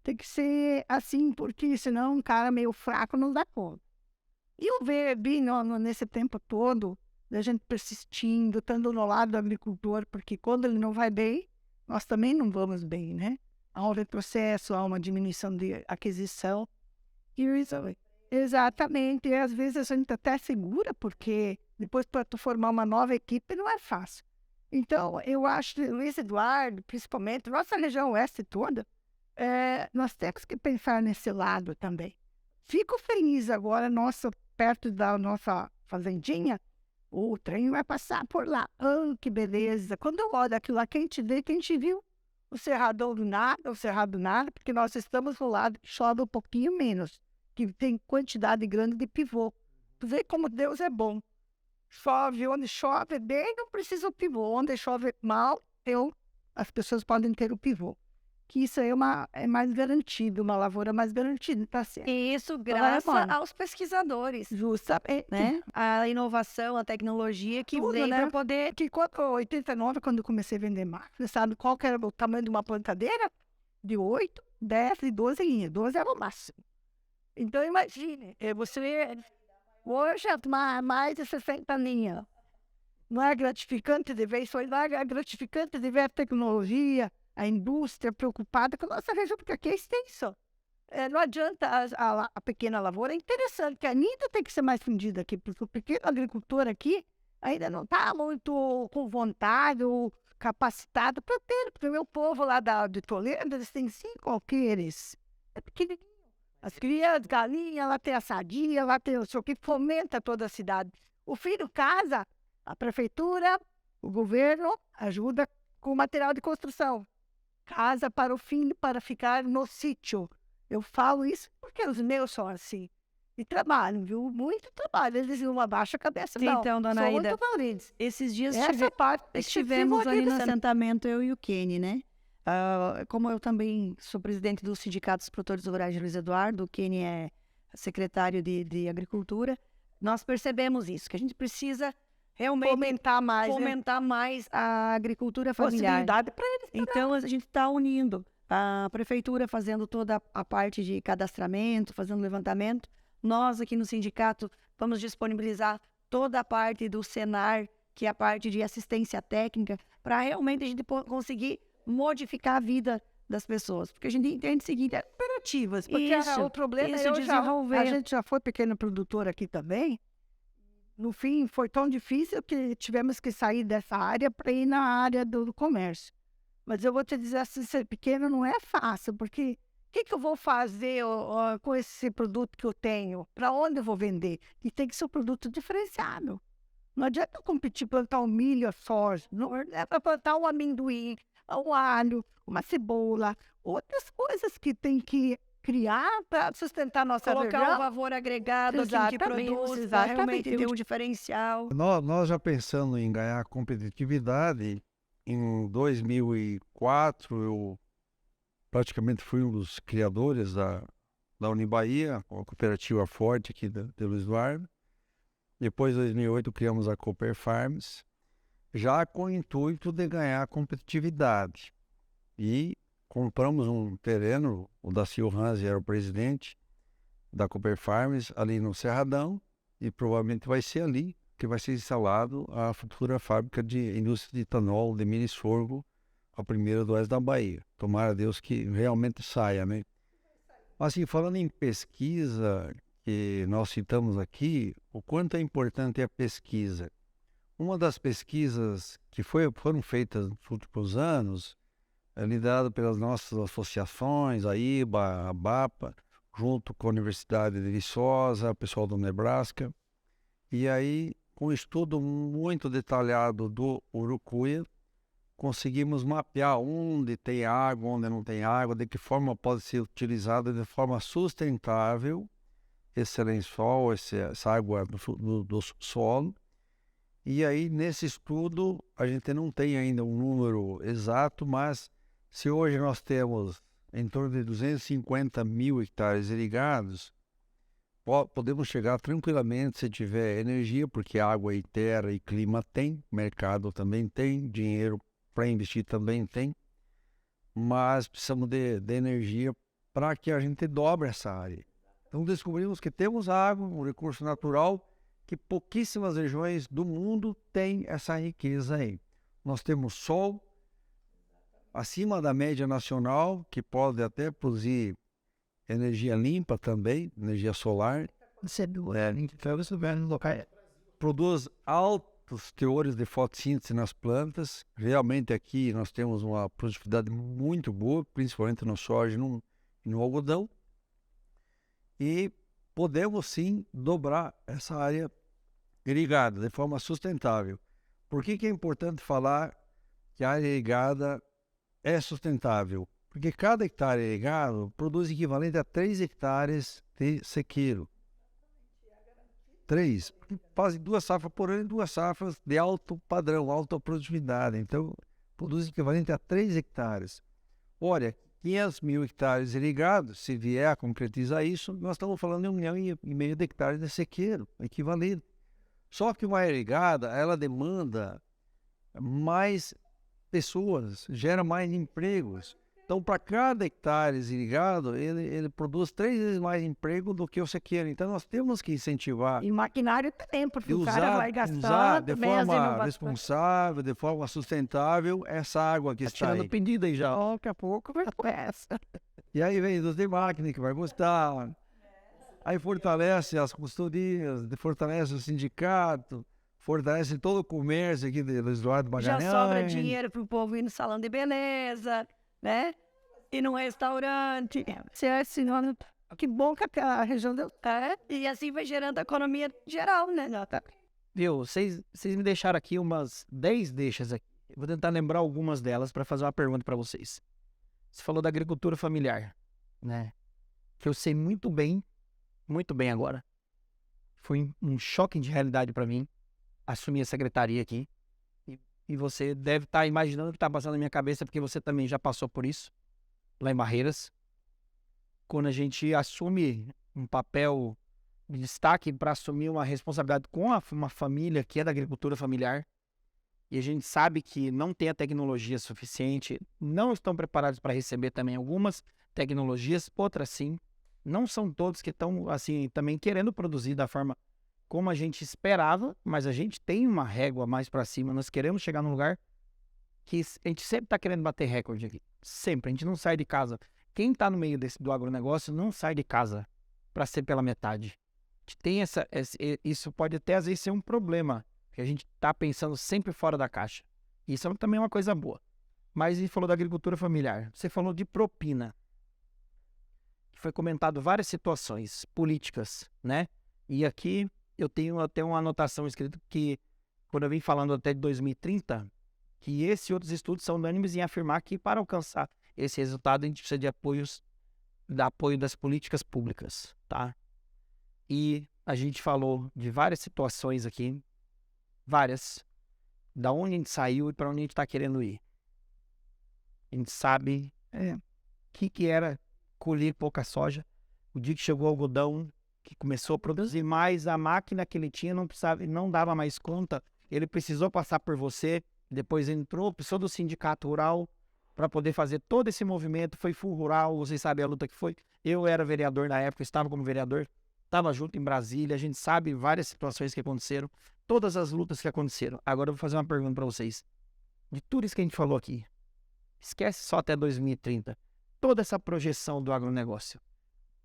Tem que ser assim, porque senão um cara meio fraco não dá conta. E eu vi nesse tempo todo, da gente persistindo, estando no lado do agricultor, porque quando ele não vai bem, nós também não vamos bem, né? Há um retrocesso, há uma diminuição de aquisição. E isso, exatamente, e às vezes a gente até segura, porque depois para tu formar uma nova equipe não é fácil. Então, eu acho que Luiz Eduardo, principalmente, nossa região oeste toda, nós temos que pensar nesse lado também. Fico feliz agora, perto da nossa fazendinha, o trem vai passar por lá. Que beleza! Quando eu olho aquilo lá, quem te viu? O Cerradão do nada, o Cerrado do nada, porque nós estamos no lado que chove um pouquinho menos, que tem quantidade grande de pivô. Tu vê como Deus é bom. Chove, onde chove bem, não precisa o pivô. Onde chove mal, as pessoas podem ter o pivô. Que isso aí é mais garantido, uma lavoura mais garantida, tá certo? E isso graças aos pesquisadores. Justamente. Né? A inovação, a tecnologia que vem para poder... Que em 89, quando eu comecei a vender máquina, sabe qual que era o tamanho de uma plantadeira? De 8, 10 e 12 linhas. 12 era o máximo. Então, imagine, você hoje é mais de 60 linhas. Não é gratificante de ver isso aí, não é gratificante de ver a tecnologia, a indústria preocupada com a nossa região, porque aqui é extenso. Não adianta a pequena lavoura, é interessante, que ainda tem que ser mais fundida aqui, porque o pequeno agricultor aqui ainda não está muito com vontade ou capacitado para ter, porque o meu povo lá de Toledo, eles têm 5 alqueires. É pequenininho. As crianças, galinhas, lá tem a sadia, lá tem o senhor que fomenta toda a cidade. O filho casa, a prefeitura, o governo ajuda com material de construção. Casa para o filho para ficar no sítio. Eu falo isso porque os meus são assim. E trabalham, viu? Muito trabalho. Eles não abaixam a cabeça. Sim, não, então, dona são Aida, muito valentes. esses dias Essa parte estivemos ali no assentamento. assentamento, eu e o Kenny, né? Como eu também sou presidente do Sindicato dos Produtores Rurais de Luiz Eduardo, o Kenny é secretário de Agricultura, nós percebemos isso, que a gente precisa realmente Fomentar mais, a agricultura familiar. possibilidade para eles. Então, a gente está unindo a prefeitura fazendo toda a parte de cadastramento, fazendo levantamento. Nós, aqui no sindicato, vamos disponibilizar toda a parte do Senar, que é a parte de assistência técnica, para realmente a gente conseguir modificar a vida das pessoas. Porque a gente entende o seguinte, Cooperativas, porque Isso, o problema isso, é desenvolver. a gente já foi pequeno produtor aqui também. No fim, foi tão difícil que tivemos que sair dessa área para ir na área do comércio. Mas eu vou te dizer assim, ser pequeno não é fácil, porque o que eu vou fazer com esse produto que eu tenho? Para onde eu vou vender? E tem que ser um produto diferenciado. Não adianta eu competir, plantar um milho, a soja. Não é para plantar um amendoim, um alho, uma cebola, outras coisas que tem que criar para sustentar nossa Colocar região. o valor agregado, aquilo que Exatamente, produz, para realmente exatamente. ter um diferencial. Nós já pensando em ganhar competitividade, em 2004 eu praticamente fui um dos criadores da Unibahia, uma cooperativa forte aqui de Luiz Eduardo. Depois, em 2008, criamos a Cooper Farms, já com o intuito de ganhar competitividade. E compramos um terreno, o Dacio Ranzi era o presidente da Cooper Farms, ali no Cerradão, e provavelmente vai ser ali que vai ser instalado a futura fábrica de indústria de etanol de milho e sorgo, a primeira do oeste da Bahia. Tomara a Deus que realmente saia, né? Assim, falando em pesquisa, que nós citamos aqui, o quanto é importante a pesquisa. Uma das pesquisas que foram feitas nos últimos anos, liderada pelas nossas associações, a IBA, a BAPA, junto com a Universidade de Viçosa, o pessoal do Nebraska, e aí, com um estudo muito detalhado do Urucuia, conseguimos mapear onde tem água, onde não tem água, de que forma pode ser utilizada de forma sustentável esse lençol, essa água do solo. E aí, nesse estudo, a gente não tem ainda um número exato, mas se hoje nós temos em torno de 250 mil hectares irrigados, podemos chegar tranquilamente se tiver energia, porque água e terra e clima tem, mercado também tem, dinheiro para investir também tem, mas precisamos de energia para que a gente dobre essa área. Então descobrimos que temos água, um recurso natural, que pouquíssimas regiões do mundo têm essa riqueza aí. Nós temos sol, acima da média nacional, que pode até produzir energia limpa também, energia solar. Produz altos teores de fotossíntese nas plantas. Realmente aqui nós temos uma produtividade muito boa, principalmente no soja e no algodão. E podemos sim dobrar essa área irrigada de forma sustentável. Por que é importante falar que a área irrigada é sustentável? Porque cada hectare irrigado produz equivalente a 3 hectares de sequeiro. 3. Fazem 2 safras por ano e 2 safras de alto padrão, alta produtividade. Então, produz equivalente a 3 hectares. Olha, 500 mil hectares irrigados, se vier a concretizar isso, nós estamos falando de 1,5 milhão de hectares de sequeiro, equivalente. Só que uma área irrigada, ela demanda mais pessoas, gera mais empregos. Então, para cada hectare irrigado, ele produz 3 vezes mais emprego do que o sequeiro. Então, nós temos que incentivar E maquinário tem, porque e o cara vai usar gastando, de também as forma inovações. responsável, de forma sustentável, essa água que Tá está tirando aí. pedido aí já. Daqui a pouco vai essa. E aí vem dos de máquina que vai gostar. Aí fortalece as custodias, fortalece o sindicato, fortalece todo o comércio aqui de Luiz Eduardo Já Magalhães. sobra dinheiro para o povo ir no salão de beleza, né? Ir num restaurante. Se é sinônimo, que bom que a região deu. E assim vai gerando a economia geral, né? Viu, vocês me deixaram aqui umas 10 deixas aqui. Eu vou tentar lembrar algumas delas para fazer uma pergunta para vocês. Você falou da agricultura familiar, né? Que eu sei muito bem agora. Foi um choque de realidade para mim assumir a secretaria aqui. E e você deve estar imaginando o que está passando na minha cabeça, porque você também já passou por isso, lá em Barreiras. Quando a gente assume um papel de destaque para assumir uma responsabilidade com uma família que é da agricultura familiar, e a gente sabe que não tem a tecnologia suficiente, não estão preparados para receber também algumas tecnologias, outras sim. Não são todos que estão, assim, também querendo produzir da forma como a gente esperava, mas a gente tem uma régua mais para cima. Nós queremos chegar num lugar que a gente sempre está querendo bater recorde aqui. Sempre. A gente não sai de casa. Quem está no meio do agronegócio não sai de casa para ser pela metade. A gente tem isso pode até às vezes ser um problema, porque a gente está pensando sempre fora da caixa. Isso também é uma coisa boa. Mas ele falou da agricultura familiar. Você falou de propina. Foi comentado várias situações políticas, né? E aqui eu tenho até uma anotação escrita que, quando eu vim falando até de 2030, que esse e outros estudos são unânimes em afirmar que para alcançar esse resultado a gente precisa de apoio das políticas públicas, tá? E a gente falou de várias situações aqui, várias, da onde a gente saiu e para onde a gente está querendo ir. A gente sabe que era colher pouca soja. O dia que chegou o algodão, que começou a produzir mais, a máquina que ele tinha não dava mais conta. Ele precisou passar por você, depois precisou do sindicato rural para poder fazer todo esse movimento. Foi full rural, vocês sabem a luta que foi. Eu era vereador na época, estava como vereador, estava junto em Brasília. A gente sabe várias situações que aconteceram, todas as lutas que aconteceram. Agora eu vou fazer uma pergunta para vocês. De tudo isso que a gente falou aqui, esquece só até 2030. Toda essa projeção do agronegócio,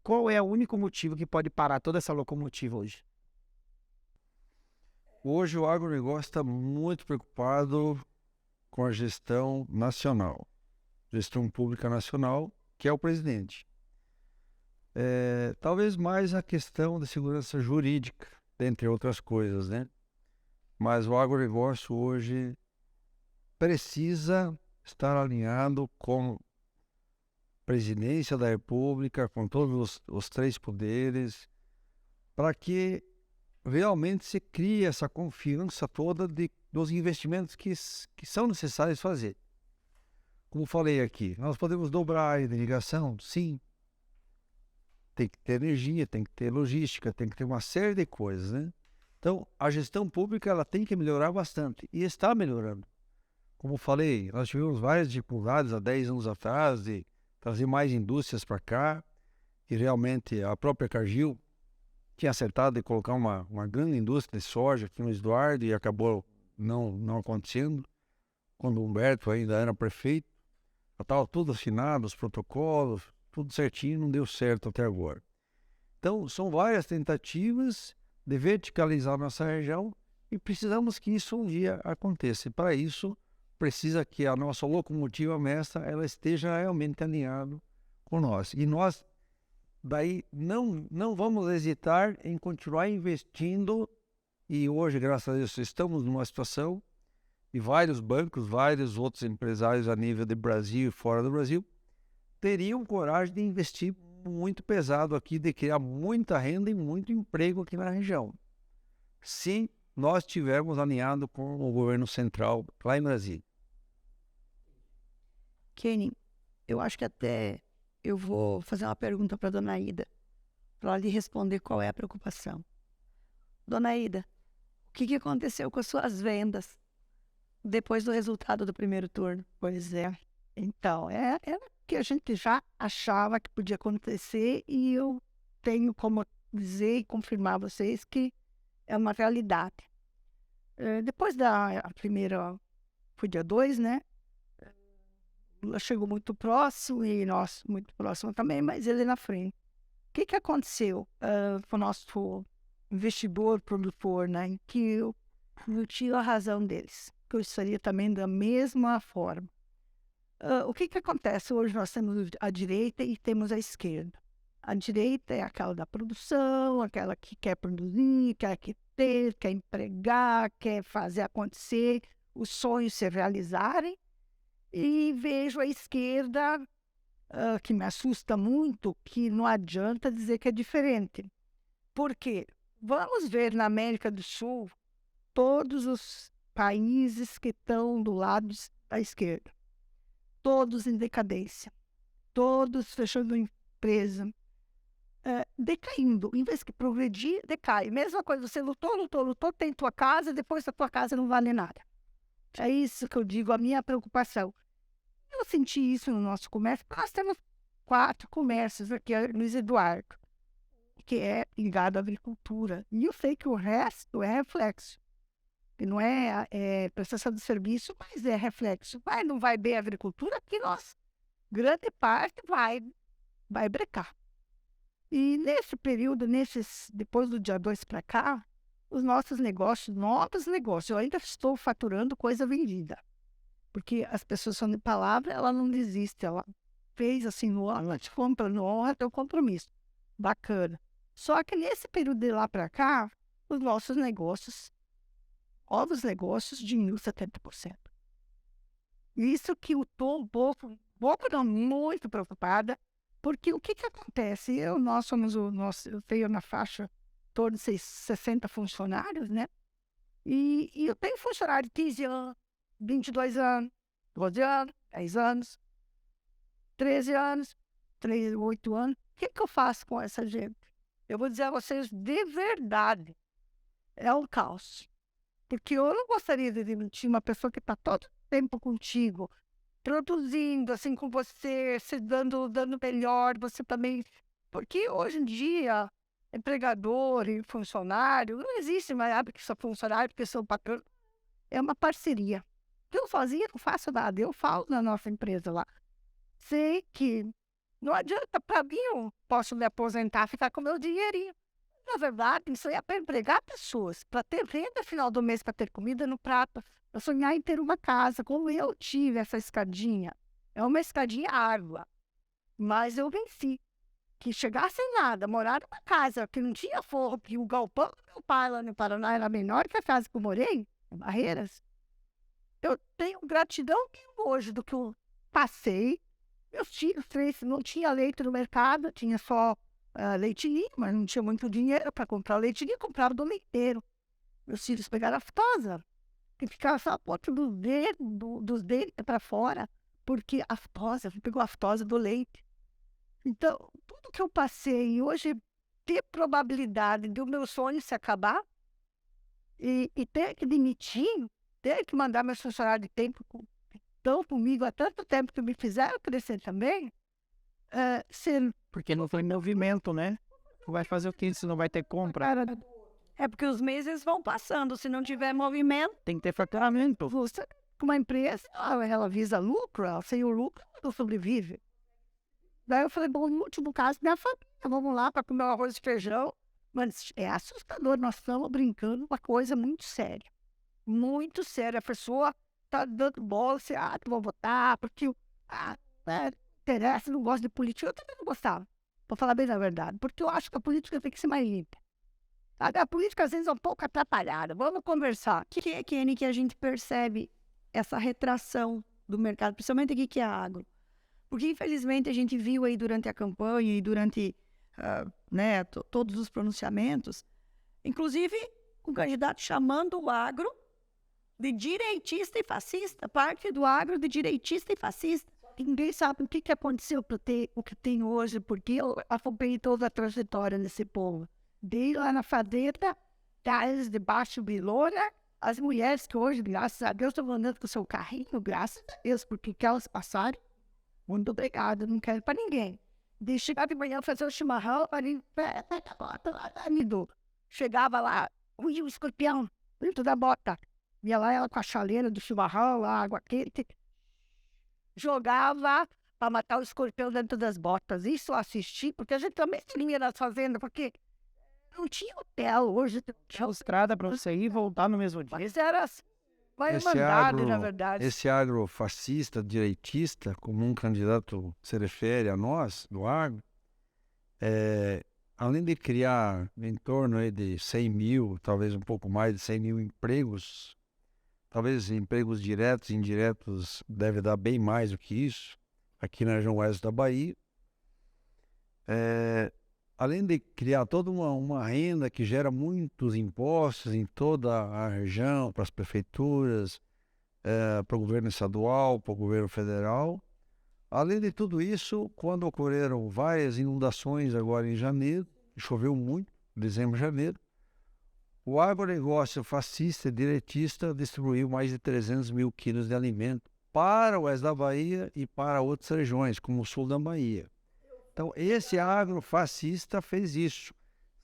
qual é o único motivo que pode parar toda essa locomotiva hoje? Hoje o agronegócio está muito preocupado com a gestão nacional, gestão pública nacional, que é o presidente. Talvez mais a questão da segurança jurídica, dentre outras coisas, né? Mas o agronegócio hoje precisa estar alinhado com a presidência da República, com todos os três poderes, para que realmente se crie essa confiança toda dos investimentos que são necessários fazer. Como falei aqui, nós podemos dobrar a irrigação? Sim. Tem que ter energia, tem que ter logística, tem que ter uma série de coisas, né? Então, a gestão pública ela tem que melhorar bastante, e está melhorando. Como falei, nós tivemos várias dificuldades há 10 anos atrás de trazer mais indústrias para cá, e realmente a própria Cargill tinha acertado de colocar uma grande indústria de soja aqui no Eduardo e acabou não acontecendo. Quando o Humberto ainda era prefeito, já estava tudo assinado, os protocolos, tudo certinho, não deu certo até agora. Então, são várias tentativas de verticalizar nossa região e precisamos que isso um dia aconteça. E para isso, precisa que a nossa locomotiva mestra ela esteja realmente alinhada com nós. E nós, daí, não vamos hesitar em continuar investindo. E hoje, graças a Deus, estamos numa situação e vários bancos, vários outros empresários a nível de Brasil e fora do Brasil teriam coragem de investir muito pesado aqui, de criar muita renda e muito emprego aqui na região, se nós estivermos alinhado com o governo central lá em Brasília. Kenny, eu acho que até eu vou fazer uma pergunta para a dona Ida, para ela lhe responder qual é a preocupação. Dona Ida, o que aconteceu com as suas vendas depois do resultado do primeiro turno? Pois é. Então, era que a gente já achava que podia acontecer e eu tenho como dizer e confirmar a vocês que é uma realidade. Depois da primeira, foi dia 2, né? Lula chegou muito próximo e nós muito próximo também, mas ele na frente. O que aconteceu com o nosso investidor, produtor, né? Que eu tinha a razão deles, que eu estaria também da mesma forma. O que acontece? Hoje nós temos a direita e temos a esquerda. A direita é aquela da produção, aquela que quer produzir, quer ter, quer empregar, quer fazer acontecer, os sonhos se realizarem. E vejo a esquerda, que me assusta muito, que não adianta dizer que é diferente. Por quê? Vamos ver na América do Sul todos os países que estão do lado da esquerda. Todos em decadência. Todos fechando empresa. Decaindo. Em vez de progredir, decai. Mesma coisa, você lutou, tem tua casa, depois a tua casa não vale nada. É isso que eu digo, a minha preocupação. Eu senti isso no nosso comércio. Nós temos 4 comércios aqui, Luiz Eduardo, que é ligado à agricultura. E eu sei que o resto é reflexo. E não é, prestação de serviço, mas é reflexo. Não vai bem a agricultura, que nós, grande parte, vai brecar. E nesse período, depois do dia 2 para cá, os nossos negócios, novos negócios, eu ainda estou faturando coisa vendida. Porque as pessoas são de palavra, ela não desiste, ela fez assim, ela te compra, no honra teu compromisso. Bacana. Só que nesse período de lá para cá, os nossos negócios, novos negócios, diminuem 70%. Isso que eu estou um pouco não, muito preocupada, porque o que acontece? Eu tenho na faixa em torno de 60 funcionários, né? E eu tenho funcionário de 15 anos, 22 anos, 12 anos, 10 anos, 13 anos, 8 anos. O que eu faço com essa gente? Eu vou dizer a vocês de verdade, é um caos. Porque eu não gostaria de demitir uma pessoa que está todo tempo contigo, produzindo assim com você, se dando melhor, você também. Porque hoje em dia, empregador e funcionário, não existe mais porque sou funcionário, porque sou patrão. É uma parceria. Eu sozinha não faço nada, eu falo na nossa empresa lá. Sei que não adianta, para mim, eu posso me aposentar, ficar com meu dinheirinho. Na verdade, isso aí é para empregar pessoas, para ter renda no final do mês, para ter comida no prato. Eu sonhar em ter uma casa, como eu tive essa escadinha. É uma escadinha árdua, mas eu venci. Que chegar sem nada, morar numa casa que não tinha forro, que o galpão do meu pai lá no Paraná era menor que a casa que eu morei, em Barreiras. Eu tenho gratidão hoje do que eu passei. Meus filhos 3 não tinha leite no mercado, tinha só leitinho, mas não tinha muito dinheiro para comprar leitinho, comprava do leiteiro. Meus filhos pegaram a aftosa, que ficava só a ponta dos dentes para fora, porque a aftosa, pegou a aftose do leite. Então, tudo que eu passei, hoje ter probabilidade do meu sonho se acabar e ter que demitir, ter que mandar meus funcionários de tempo estão comigo há tanto tempo que me fizeram crescer também, Porque não tem movimento, né? Vai fazer o quê se não vai ter compra? É porque os meses vão passando, se não tiver movimento. Tem que ter faturamento. Você, com uma empresa, ela visa lucro, sem o lucro, ela não sobrevive. Daí eu falei, bom, no último caso, minha família, vamos lá para comer um arroz e feijão. Mas é assustador, nós estamos brincando uma coisa muito séria. Muito séria. A pessoa está dando bola, você, não vou votar, porque interessa, não gosto de política. Eu também não gostava, para falar bem a verdade, porque eu acho que a política tem que ser mais limpa. A política, às vezes, é um pouco atrapalhada. Vamos conversar. Que é, Kenny, que a gente percebe essa retração do mercado, principalmente aqui que é agro. Porque, infelizmente, a gente viu aí durante a campanha e durante todos os pronunciamentos, inclusive um candidato chamando o agro de direitista e fascista, parte do agro de direitista e fascista. Ninguém sabe o que aconteceu para ter o que tem hoje, porque eu acompanhei toda a trajetória desse povo. Dei lá na fazenda, eles de baixo bilona, as mulheres que hoje, graças a Deus, estão andando com o seu carrinho, graças a Deus, porque que elas passaram. Muito obrigada, não quero para ninguém. De chegar de manhã, fazer o chimarrão, ali, chegava lá, o escorpião dentro da bota. Ia lá ela com a chaleira do chimarrão, a água quente, jogava para matar o escorpião dentro das botas. Isso eu assisti, porque a gente também tinha nas fazendas, porque não tinha hotel hoje. Tinha estrada para você ir e voltar no mesmo dia. Mas era uma irmandade, na verdade. Esse agro fascista, direitista, como um candidato se refere a nós, do agro, além de criar em torno aí de 100 mil, talvez um pouco mais de 100 mil empregos, talvez empregos diretos e indiretos deve dar bem mais do que isso, aqui na região oeste da Bahia, além de criar toda uma renda que gera muitos impostos em toda a região, para as prefeituras, para o governo estadual, para o governo federal. Além de tudo isso, quando ocorreram várias inundações agora em janeiro, choveu muito, dezembro e janeiro, o agronegócio fascista e direitista distribuiu mais de 300 mil quilos de alimento para o oeste da Bahia e para outras regiões, como o sul da Bahia. Então, esse agrofascista fez isso,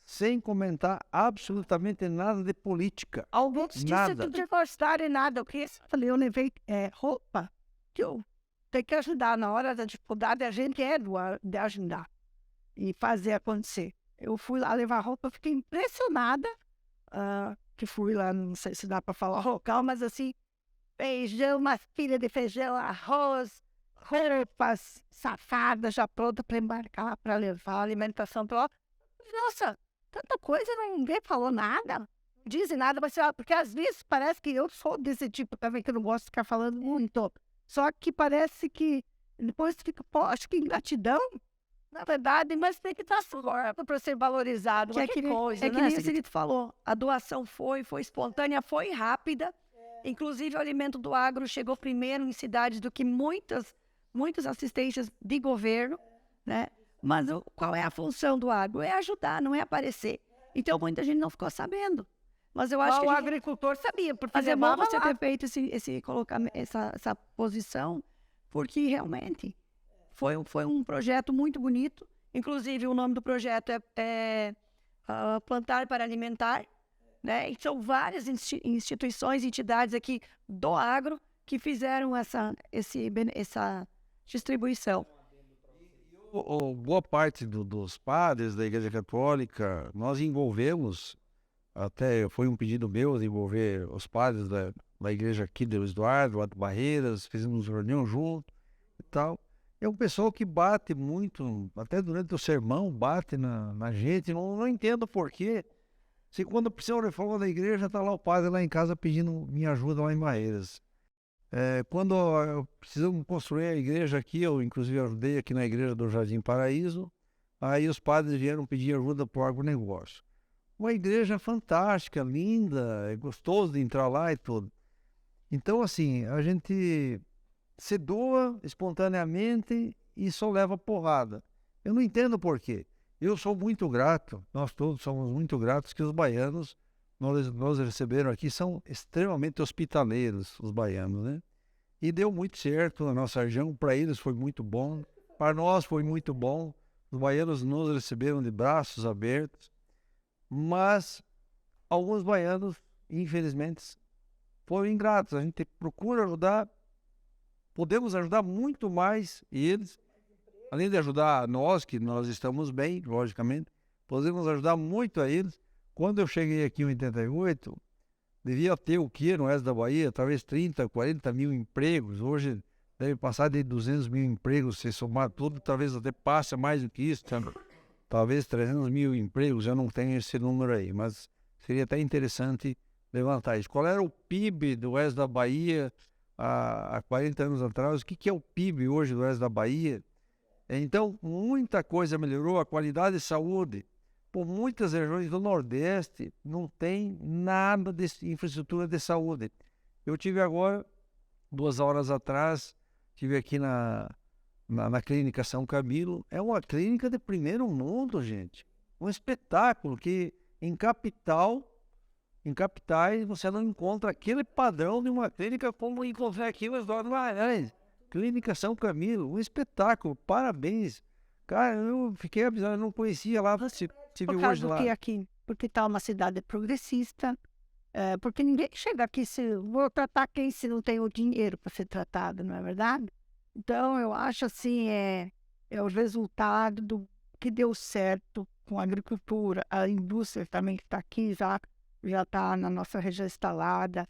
sem comentar absolutamente nada de política. Alguns disseram Nada. que não gostaram nada. O que eu falei, eu levei roupa que eu tenho que ajudar. Na hora da dificuldade, a gente de ajudar e fazer acontecer. Eu fui lá levar roupa, fiquei impressionada. Que fui lá, não sei se dá para falar local, mas assim, feijão, uma pilha de feijão, arroz, roupas safadas já pronta para embarcar lá, para levar alimentação para lá. Nossa, tanta coisa, ninguém falou nada, não dizem nada, mas porque às vezes parece que eu sou desse tipo também, que eu não gosto de ficar falando muito. Só que parece que depois fica, acho que ingratidão, na verdade, mas tem que estar forte para ser valorizado. Que Mas que coisa, é que né, nem o Celito? Celito falou, a doação foi espontânea, foi rápida. Inclusive, o alimento do agro chegou primeiro em cidades do que muitas assistências de governo, né? Mas qual é a função do agro? É ajudar, não é aparecer. Então, muita gente não ficou sabendo. Mas eu acho que O agricultor sabia, porque mas é bom levava você lá. ter feito essa posição, porque realmente foi um projeto muito bonito. Inclusive, o nome do projeto é Plantar para Alimentar, né? E são várias instituições, entidades aqui do agro que fizeram essa distribuição. Boa parte dos padres da Igreja Católica, nós envolvemos, até foi um pedido meu de envolver os padres da igreja aqui de Luiz Eduardo, lá de Barreiras, fizemos reunião junto e tal. É um pessoal que bate muito, até durante o sermão, bate na gente, não entendo por quê. Se quando precisa de reforma da igreja, está lá o padre lá em casa pedindo minha ajuda lá em Barreiras. Quando precisamos construir a igreja aqui, eu inclusive ajudei aqui na igreja do Jardim Paraíso, aí os padres vieram pedir ajuda para o agronegócio. Uma igreja fantástica, linda, é gostoso de entrar lá e tudo. Então, assim, a gente se doa espontaneamente e só leva porrada. Eu não entendo por quê. Eu sou muito grato, nós todos somos muito gratos que os baianos nos receberam aqui, são extremamente hospitaleiros, os baianos, né? E deu muito certo na nossa região, para eles foi muito bom, para nós foi muito bom, os baianos nos receberam de braços abertos, mas alguns baianos, infelizmente, foram ingratos. A gente procura ajudar, podemos ajudar muito mais eles, além de ajudar nós, que nós estamos bem, logicamente, podemos ajudar muito a eles. Quando eu cheguei aqui em 88, devia ter o quê no oeste da Bahia? Talvez 30, 40 mil empregos. Hoje deve passar de 200 mil empregos, se somar tudo, talvez até passe mais do que isso. Talvez 300 mil empregos, eu não tenho esse número aí, mas seria até interessante levantar isso. Qual era o PIB do oeste da Bahia há 40 anos atrás? O que é o PIB hoje do oeste da Bahia? Então, muita coisa melhorou, a qualidade de saúde. Por muitas regiões do Nordeste não tem nada de infraestrutura de saúde. Eu tive agora, 2 horas atrás, estive aqui na clínica São Camilo. É uma clínica de primeiro mundo, gente. Um espetáculo que em capitais você não encontra aquele padrão de uma clínica como encontrei aqui no Osório Magalhães. Clínica São Camilo, um espetáculo, parabéns. Cara, eu fiquei avisado, eu não conhecia lá, tive Por causa hoje do lá. que aqui? Porque está uma cidade progressista, porque ninguém chega aqui vou tratar quem se não tem o dinheiro para ser tratado, não é verdade? Então, eu acho assim, é o resultado do que deu certo com a agricultura, a indústria também que está aqui, já está na nossa região instalada,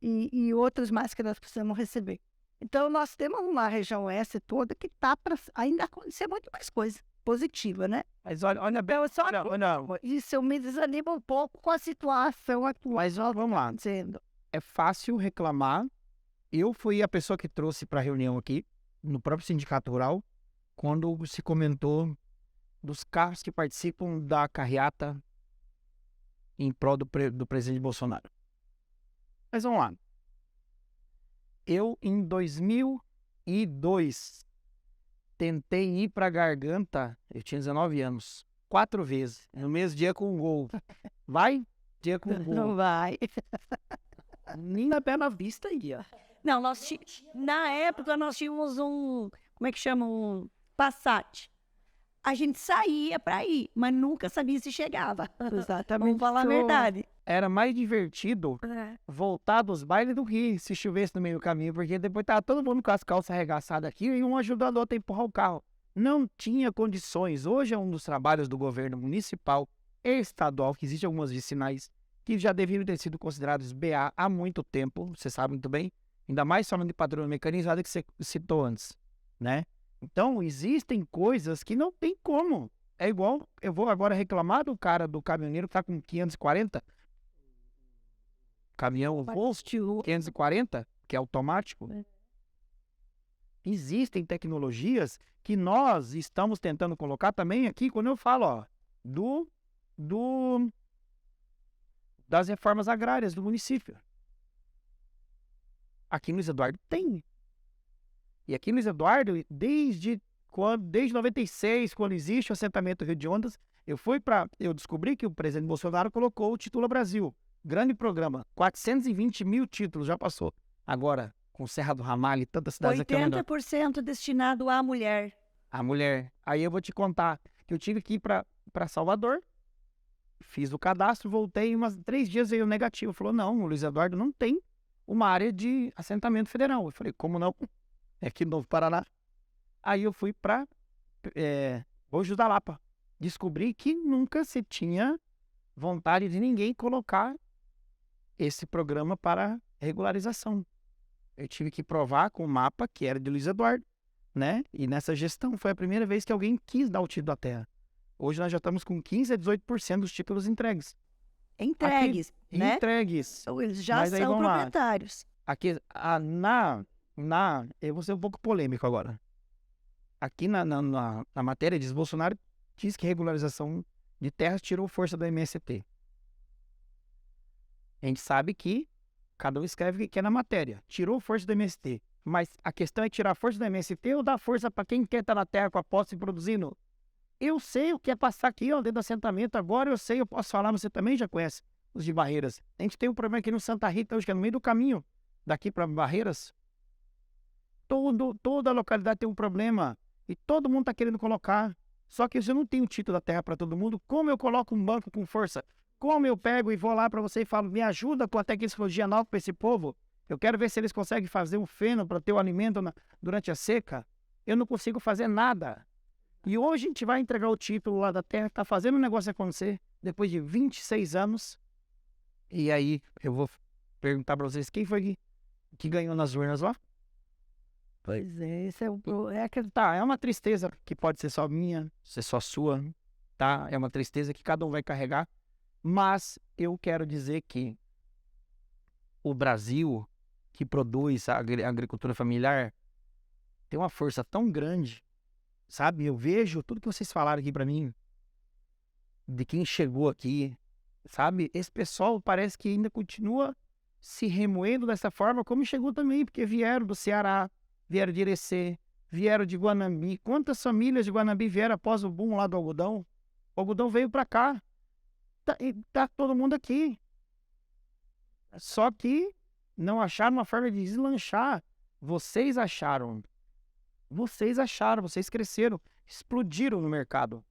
e outros mais que nós precisamos receber. Então, nós temos uma região oeste toda que está para ainda acontecer muito mais coisa positiva, né? Mas olha bem, Isso eu me desanimo um pouco com a situação atual. mas vamos lá. Dizendo. É fácil reclamar. Eu fui a pessoa que trouxe para a reunião aqui, no próprio Sindicato Rural, quando se comentou dos carros que participam da carreata em prol do presidente Bolsonaro. Mas vamos lá. Eu, em 2002, tentei ir para Garganta, eu tinha 19 anos, 4 vezes, no mesmo dia com o Gol. Vai? Dia com o Gol. Não vai. Nem na Bela Vista ia. Não, na época nós tínhamos como é que chama? Um Passat. A gente saía para ir, mas nunca sabia se chegava. Exatamente. Vamos falar a verdade. Era mais divertido voltar dos bailes do Rio, se chovesse no meio do caminho, porque depois tava todo mundo com as calças arregaçadas aqui e um ajudando o outro a empurrar o carro. Não tinha condições. Hoje é um dos trabalhos do governo municipal e estadual, que existem algumas vicinais que já deveriam ter sido considerados BA há muito tempo, você sabe muito bem, ainda mais falando de patrulha mecanizada que você citou antes, né? Então, existem coisas que não tem como. É igual, eu vou agora reclamar do cara, do caminhoneiro que tá com 540, caminhão Post 540, que é automático. Existem tecnologias que nós estamos tentando colocar também aqui, quando eu falo, ó, das reformas agrárias do município. Aqui no Luiz Eduardo tem. E aqui no Luiz Eduardo, desde 96, quando existe o assentamento Rio de Ondas, eu descobri que o presidente Bolsonaro colocou o Título Brasil. Grande programa. 420 mil títulos, já passou. Agora, com Serra do Ramalho e tantas cidades aqui ao redor. 80% destinado à mulher. A mulher. Aí eu vou te contar que eu tive que ir para Salvador, fiz o cadastro, voltei, umas 3 dias veio negativo. Falou, não, o Luiz Eduardo não tem uma área de assentamento federal. Eu falei, como não? É aqui no Novo Paraná. Aí eu fui para Bojos da Lapa. Descobri que nunca se tinha vontade de ninguém colocar esse programa para regularização. Eu tive que provar com o mapa que era de Luiz Eduardo, né? E nessa gestão foi a primeira vez que alguém quis dar o título da terra. Hoje nós já estamos com 15 a 18% dos títulos entregues. Entregues, Aqui, né? Entregues. Então, eles já Mas aí, são vamos lá. proprietários. Aqui, eu vou ser um pouco polêmico agora. Aqui na matéria diz, Bolsonaro diz que regularização de terras tirou força do MST. A gente sabe que cada um escreve o que quer na matéria. Tirou força do MST. Mas a questão é tirar força do MST ou dar força para quem quer estar na terra com a posse produzindo? Eu sei o que é passar aqui, ó, dentro do assentamento. Agora eu sei, eu posso falar, você também já conhece os de Barreiras. A gente tem um problema aqui no Santa Rita, hoje que é no meio do caminho, daqui para Barreiras. Toda a localidade tem um problema. E todo mundo está querendo colocar. Só que se eu não tenho o título da terra para todo mundo, como eu coloco um banco com força? Como eu pego e vou lá para você e falo, me ajuda com a tecnologia nova para esse povo? Eu quero ver se eles conseguem fazer um feno para ter o alimento durante a seca. Eu não consigo fazer nada. E hoje a gente vai entregar o título lá da terra, está fazendo o negócio acontecer, depois de 26 anos. E aí eu vou perguntar para vocês, quem foi que ganhou nas urnas lá? Pois é, esse é o Tá, é uma tristeza que pode ser só minha, ser só sua, tá? É uma tristeza que cada um vai carregar. Mas eu quero dizer que o Brasil, que produz a agricultura familiar, tem uma força tão grande, sabe? Eu vejo tudo que vocês falaram aqui para mim, de quem chegou aqui, sabe? Esse pessoal parece que ainda continua se remoendo dessa forma, como chegou também, porque vieram do Ceará, vieram de Irecê, vieram de Guanambi. Quantas famílias de Guanambi vieram após o boom lá do algodão? O algodão veio para cá. Tá todo mundo aqui. Só que não acharam uma forma de deslanchar. Vocês acharam, vocês cresceram, explodiram no mercado.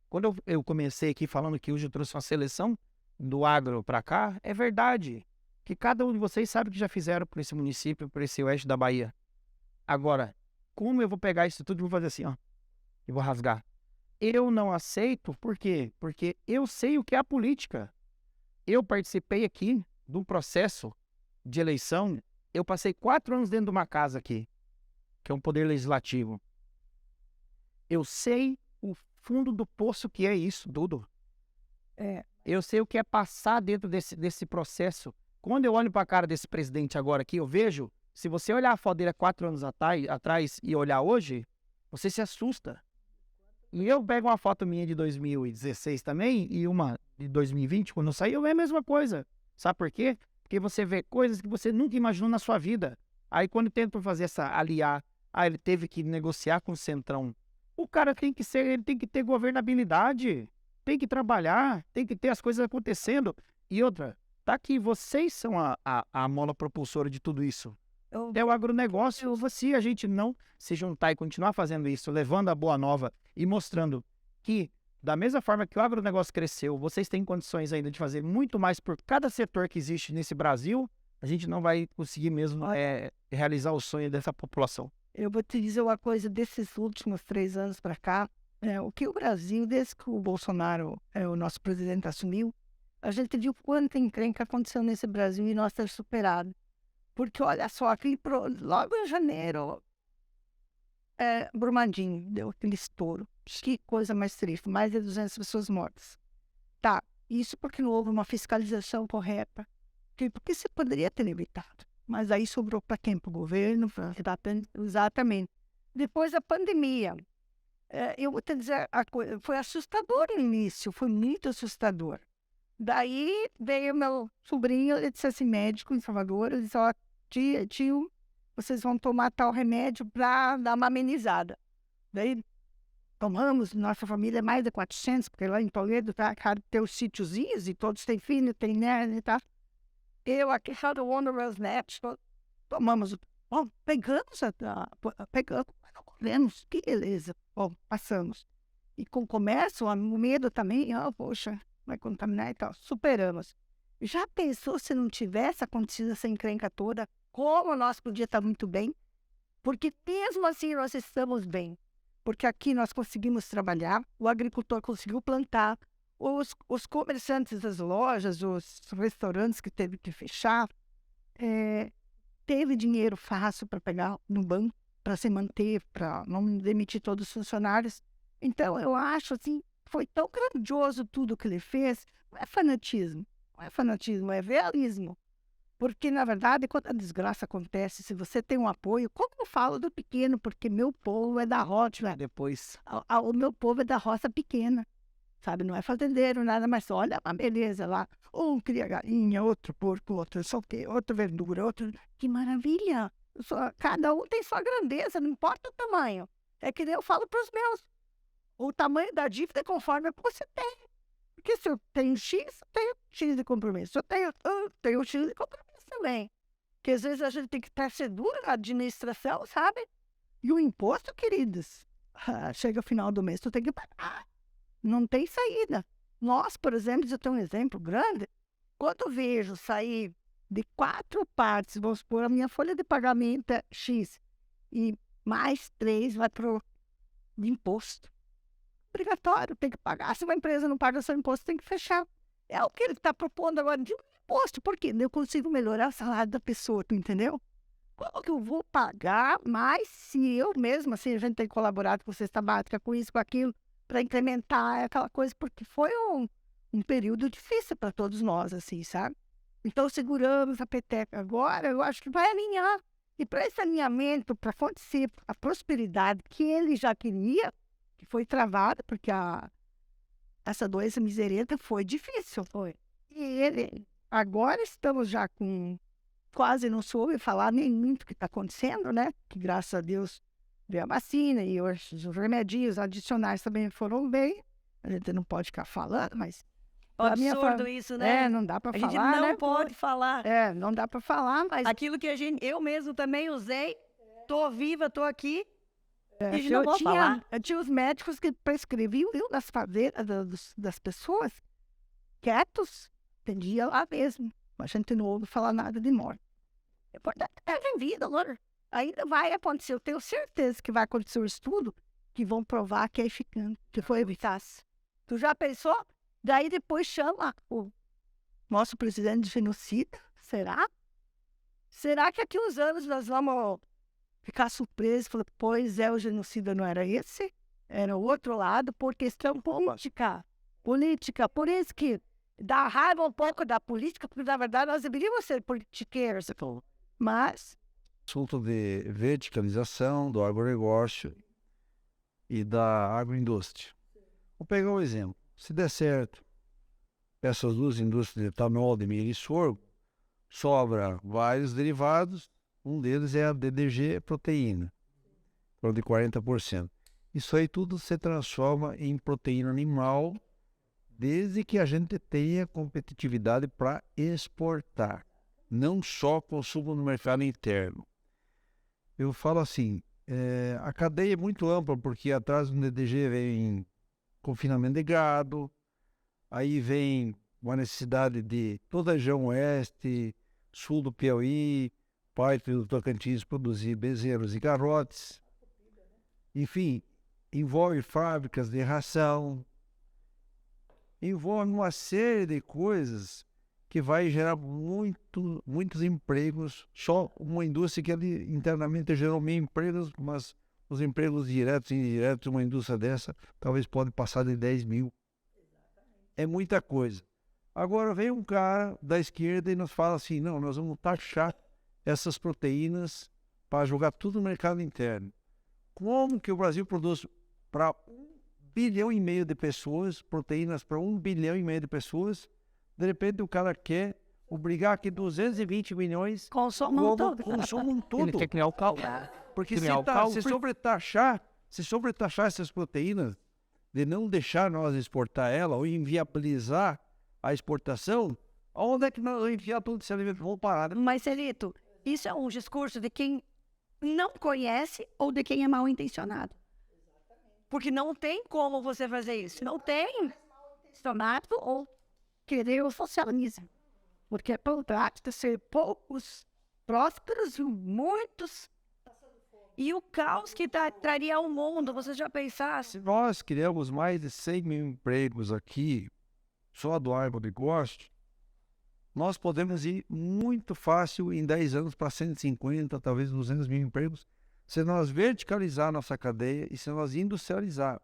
Quando eu comecei aqui falando que hoje eu trouxe uma seleção do agro para cá, é verdade. Que cada um de vocês sabe o que já fizeram por esse município, por esse oeste da Bahia. Agora, como eu vou pegar isso tudo e vou fazer assim, ó, e vou rasgar? Eu não aceito, por quê? Porque eu sei o que é a política. Eu participei aqui de um processo de eleição. Eu passei 4 anos dentro de uma casa aqui, que é um poder legislativo. Eu sei o fundo do poço que é isso, Dudu. Eu sei o que é passar dentro desse processo. Quando eu olho para a cara desse presidente agora aqui, eu vejo, se você olhar a foto dele há 4 anos atrás e olhar hoje, você se assusta. E eu pego uma foto minha de 2016 também e uma de 2020, quando saiu, é a mesma coisa. Sabe por quê? Porque você vê coisas que você nunca imaginou na sua vida. Aí quando tenta fazer essa aliar, ele teve que negociar com o Centrão. O cara ele tem que ter governabilidade, tem que trabalhar, tem que ter as coisas acontecendo. E outra, tá aqui, vocês são a mola propulsora de tudo isso. É o agronegócio, se a gente não se juntar e continuar fazendo isso, levando a boa nova e mostrando que, da mesma forma que o agronegócio cresceu, vocês têm condições ainda de fazer muito mais por cada setor que existe nesse Brasil, a gente não vai conseguir mesmo realizar o sonho dessa população. Eu vou te dizer uma coisa, desses últimos 3 anos para cá, o que o Brasil, desde que o Bolsonaro, o nosso presidente, assumiu, a gente viu quanta encrenca aconteceu nesse Brasil e nós temos superado. Porque, olha só, logo em janeiro, Brumadinho deu aquele estouro. Que coisa mais triste, mais de 200 pessoas mortas. Tá, isso porque não houve uma fiscalização correta. Porque você poderia ter evitado. Mas aí sobrou para quem? Para o governo? Exatamente. Depois da pandemia, eu vou te dizer, foi assustador no início, foi muito assustador. Daí veio meu sobrinho, ele disse assim, médico em Salvador, ele disse, ó, tio, vocês vão tomar tal remédio para dar uma amenizada. Daí tomamos, nossa família é mais de 400, porque lá em Toledo, tá, cara, tem os sítiozinhos e todos têm filho, tem nerd, tá? Eu aqui, cada um no Rosnet, tomamos, bom, pegamos, mas não comemos, que beleza. Bom, passamos. E com o comércio, o medo também, poxa, vai contaminar e tal. Superamos. Já pensou se não tivesse acontecido essa encrenca toda? Como nós podíamos estar muito bem? Porque mesmo assim nós estamos bem. Porque aqui nós conseguimos trabalhar, o agricultor conseguiu plantar, os comerciantes das lojas, os restaurantes que teve que fechar, teve dinheiro fácil para pegar no banco, para se manter, para não demitir todos os funcionários. Então, eu acho assim, foi tão grandioso tudo que ele fez. Não é fanatismo, é realismo. Porque, na verdade, quando a desgraça acontece, se você tem um apoio, como eu falo do pequeno, porque meu povo é da roça, Depois, o meu povo é da roça pequena, sabe? Não é fazendeiro, nada, mas olha a beleza lá. Um cria galinha, outro porco, outro não sei o quê, outro verdura, outro... Que maravilha! Cada um tem sua grandeza, não importa o tamanho. É que nem eu falo para os meus. O tamanho da dívida é conforme o que você tem. Porque se eu tenho X, eu tenho X de compromisso. Se eu tenho X de compromisso também. Porque às vezes a gente tem que ser duro na administração, sabe? E o imposto, queridos, chega ao final do mês, tu tem que pagar. Não tem saída. Nós, por exemplo, eu tenho um exemplo grande. Quando eu vejo sair de 4 partes, vamos supor, a minha folha de pagamento é X, e mais 3 vai para o imposto. Obrigatório, tem que pagar. Se uma empresa não paga seu imposto, tem que fechar. É o que ele está propondo agora de imposto. Por quê? Eu consigo melhorar o salário da pessoa, tu entendeu? Como que eu vou pagar mais se eu mesma, assim, a gente tem colaborado com cesta básica, com isso, com aquilo, para incrementar aquela coisa, porque foi um período difícil para todos nós, assim, sabe? Então, seguramos a peteca agora, eu acho que vai alinhar. E para esse alinhamento, para acontecer a prosperidade que ele já queria, que foi travada, porque essa doença miserenta foi difícil. Foi. E agora estamos já com... Quase não soube falar nem muito o que está acontecendo, né? Que graças a Deus veio a vacina e os remedinhos adicionais também foram bem. A gente não pode ficar falando, mas... Absurdo isso, né? Não dá para falar, A gente não né? pode falar. Não dá para falar, mas... Aquilo que eu mesmo também usei, tô viva, tô aqui, a gente não pode falar. Eu tinha os médicos que prescreviam, viu, nas favelas das pessoas, quietos, atendia lá mesmo. A gente não ouve falar nada de morte. É importante ter em vida, agora. Ainda vai acontecer, eu tenho certeza que vai acontecer um estudo que vão provar que é eficaz, que foi eficaz. Tu já pensou? Daí depois chama o nosso presidente de genocida. Será? Será que aqui uns anos nós vamos ficar surpresos? Falar, pois o genocida não era esse? Era o outro lado, por questão política. Política. Por isso que dá raiva um pouco da política, porque na verdade nós deveríamos ser politiqueiros. Mas... Assunto de verticalização do agronegócio e da agroindústria. Vou pegar um exemplo. Se der certo, essas duas indústrias de etanol, de milho e sorgo, sobra vários derivados, um deles é a DDG proteína, de 40%. Isso aí tudo se transforma em proteína animal, desde que a gente tenha competitividade para exportar, não só consumo no mercado interno. Eu falo assim, a cadeia é muito ampla, porque atrás do DDG vem confinamento de gado, aí vem uma necessidade de toda a região oeste, sul do Piauí, parte do Tocantins produzir bezerros e garrotes. Enfim, envolve fábricas de ração, envolve uma série de coisas que vai gerar muitos empregos. Só uma indústria que ali internamente gerou 1.000 empregos, mas os empregos diretos e indiretos de uma indústria dessa talvez pode passar de 10.000. É muita coisa. Agora vem um cara da esquerda e nos fala assim, não, nós vamos taxar essas proteínas para jogar tudo no mercado interno. Como que o Brasil produz para 1,5 bilhão de pessoas, proteínas para 1,5 bilhão de pessoas, de repente o cara quer obrigar que 220 milhões Consumam tudo. consumam tudo. Ele quer criar o cálculo. Porque criar o cálculo. se sobretaxar essas proteínas, de não deixar nós exportar ela ou inviabilizar a exportação, onde é que nós vamos enfiar todo esse alimento? Vamos parar, né? Mas, Celito, isso é um discurso de quem não conhece ou de quem é mal intencionado. Porque não tem como você fazer isso. Não tem intencionado ou Querer o socialismo. Porque é prática ser poucos prósperos e muitos. e o caos que traria ao mundo. Você já pensasse? Se nós criamos mais de 100.000 empregos aqui, só do agronegócio, nós podemos ir muito fácil em 10 anos para 150, talvez 200.000 empregos, se nós verticalizar nossa cadeia e se nós industrializar.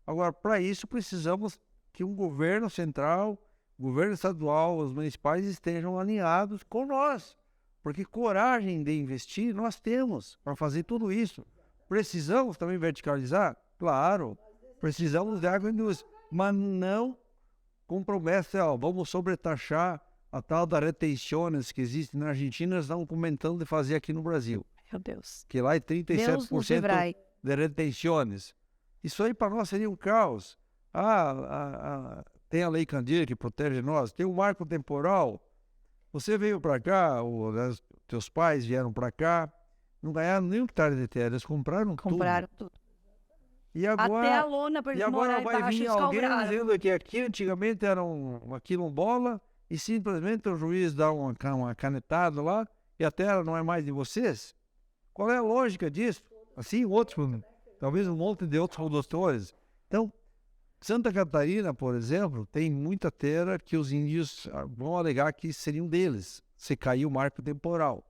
Agora, para isso, precisamos que um governo central, governo estadual, os municipais estejam alinhados com nós. Porque coragem de investir nós temos para fazer tudo isso. Precisamos também verticalizar? Claro, precisamos de agroindústria, mas não com promessa, vamos sobretaxar a tal da retenções que existe na Argentina, nós estamos comentando de fazer aqui no Brasil. Meu Deus. Que lá é Deus nos 37% livrai. de retenções. Isso aí para nós seria um caos. Tem a Lei Candir que protege nós, tem o marco temporal. Você veio para cá, teus pais vieram para cá, não ganharam nem um hectare de terra, eles compraram Compraram tudo. E agora, Até a lona para e eles agora morar vai embaixo, vir eles alguém compraram. dizendo que aqui antigamente era uma quilombola e simplesmente o juiz dá uma canetada lá e a terra não é mais de vocês? Qual é a lógica disso? Assim, talvez um monte de outros produtores. Então, Santa Catarina, por exemplo, tem muita terra que os índios vão alegar que seriam deles, se cair o marco temporal.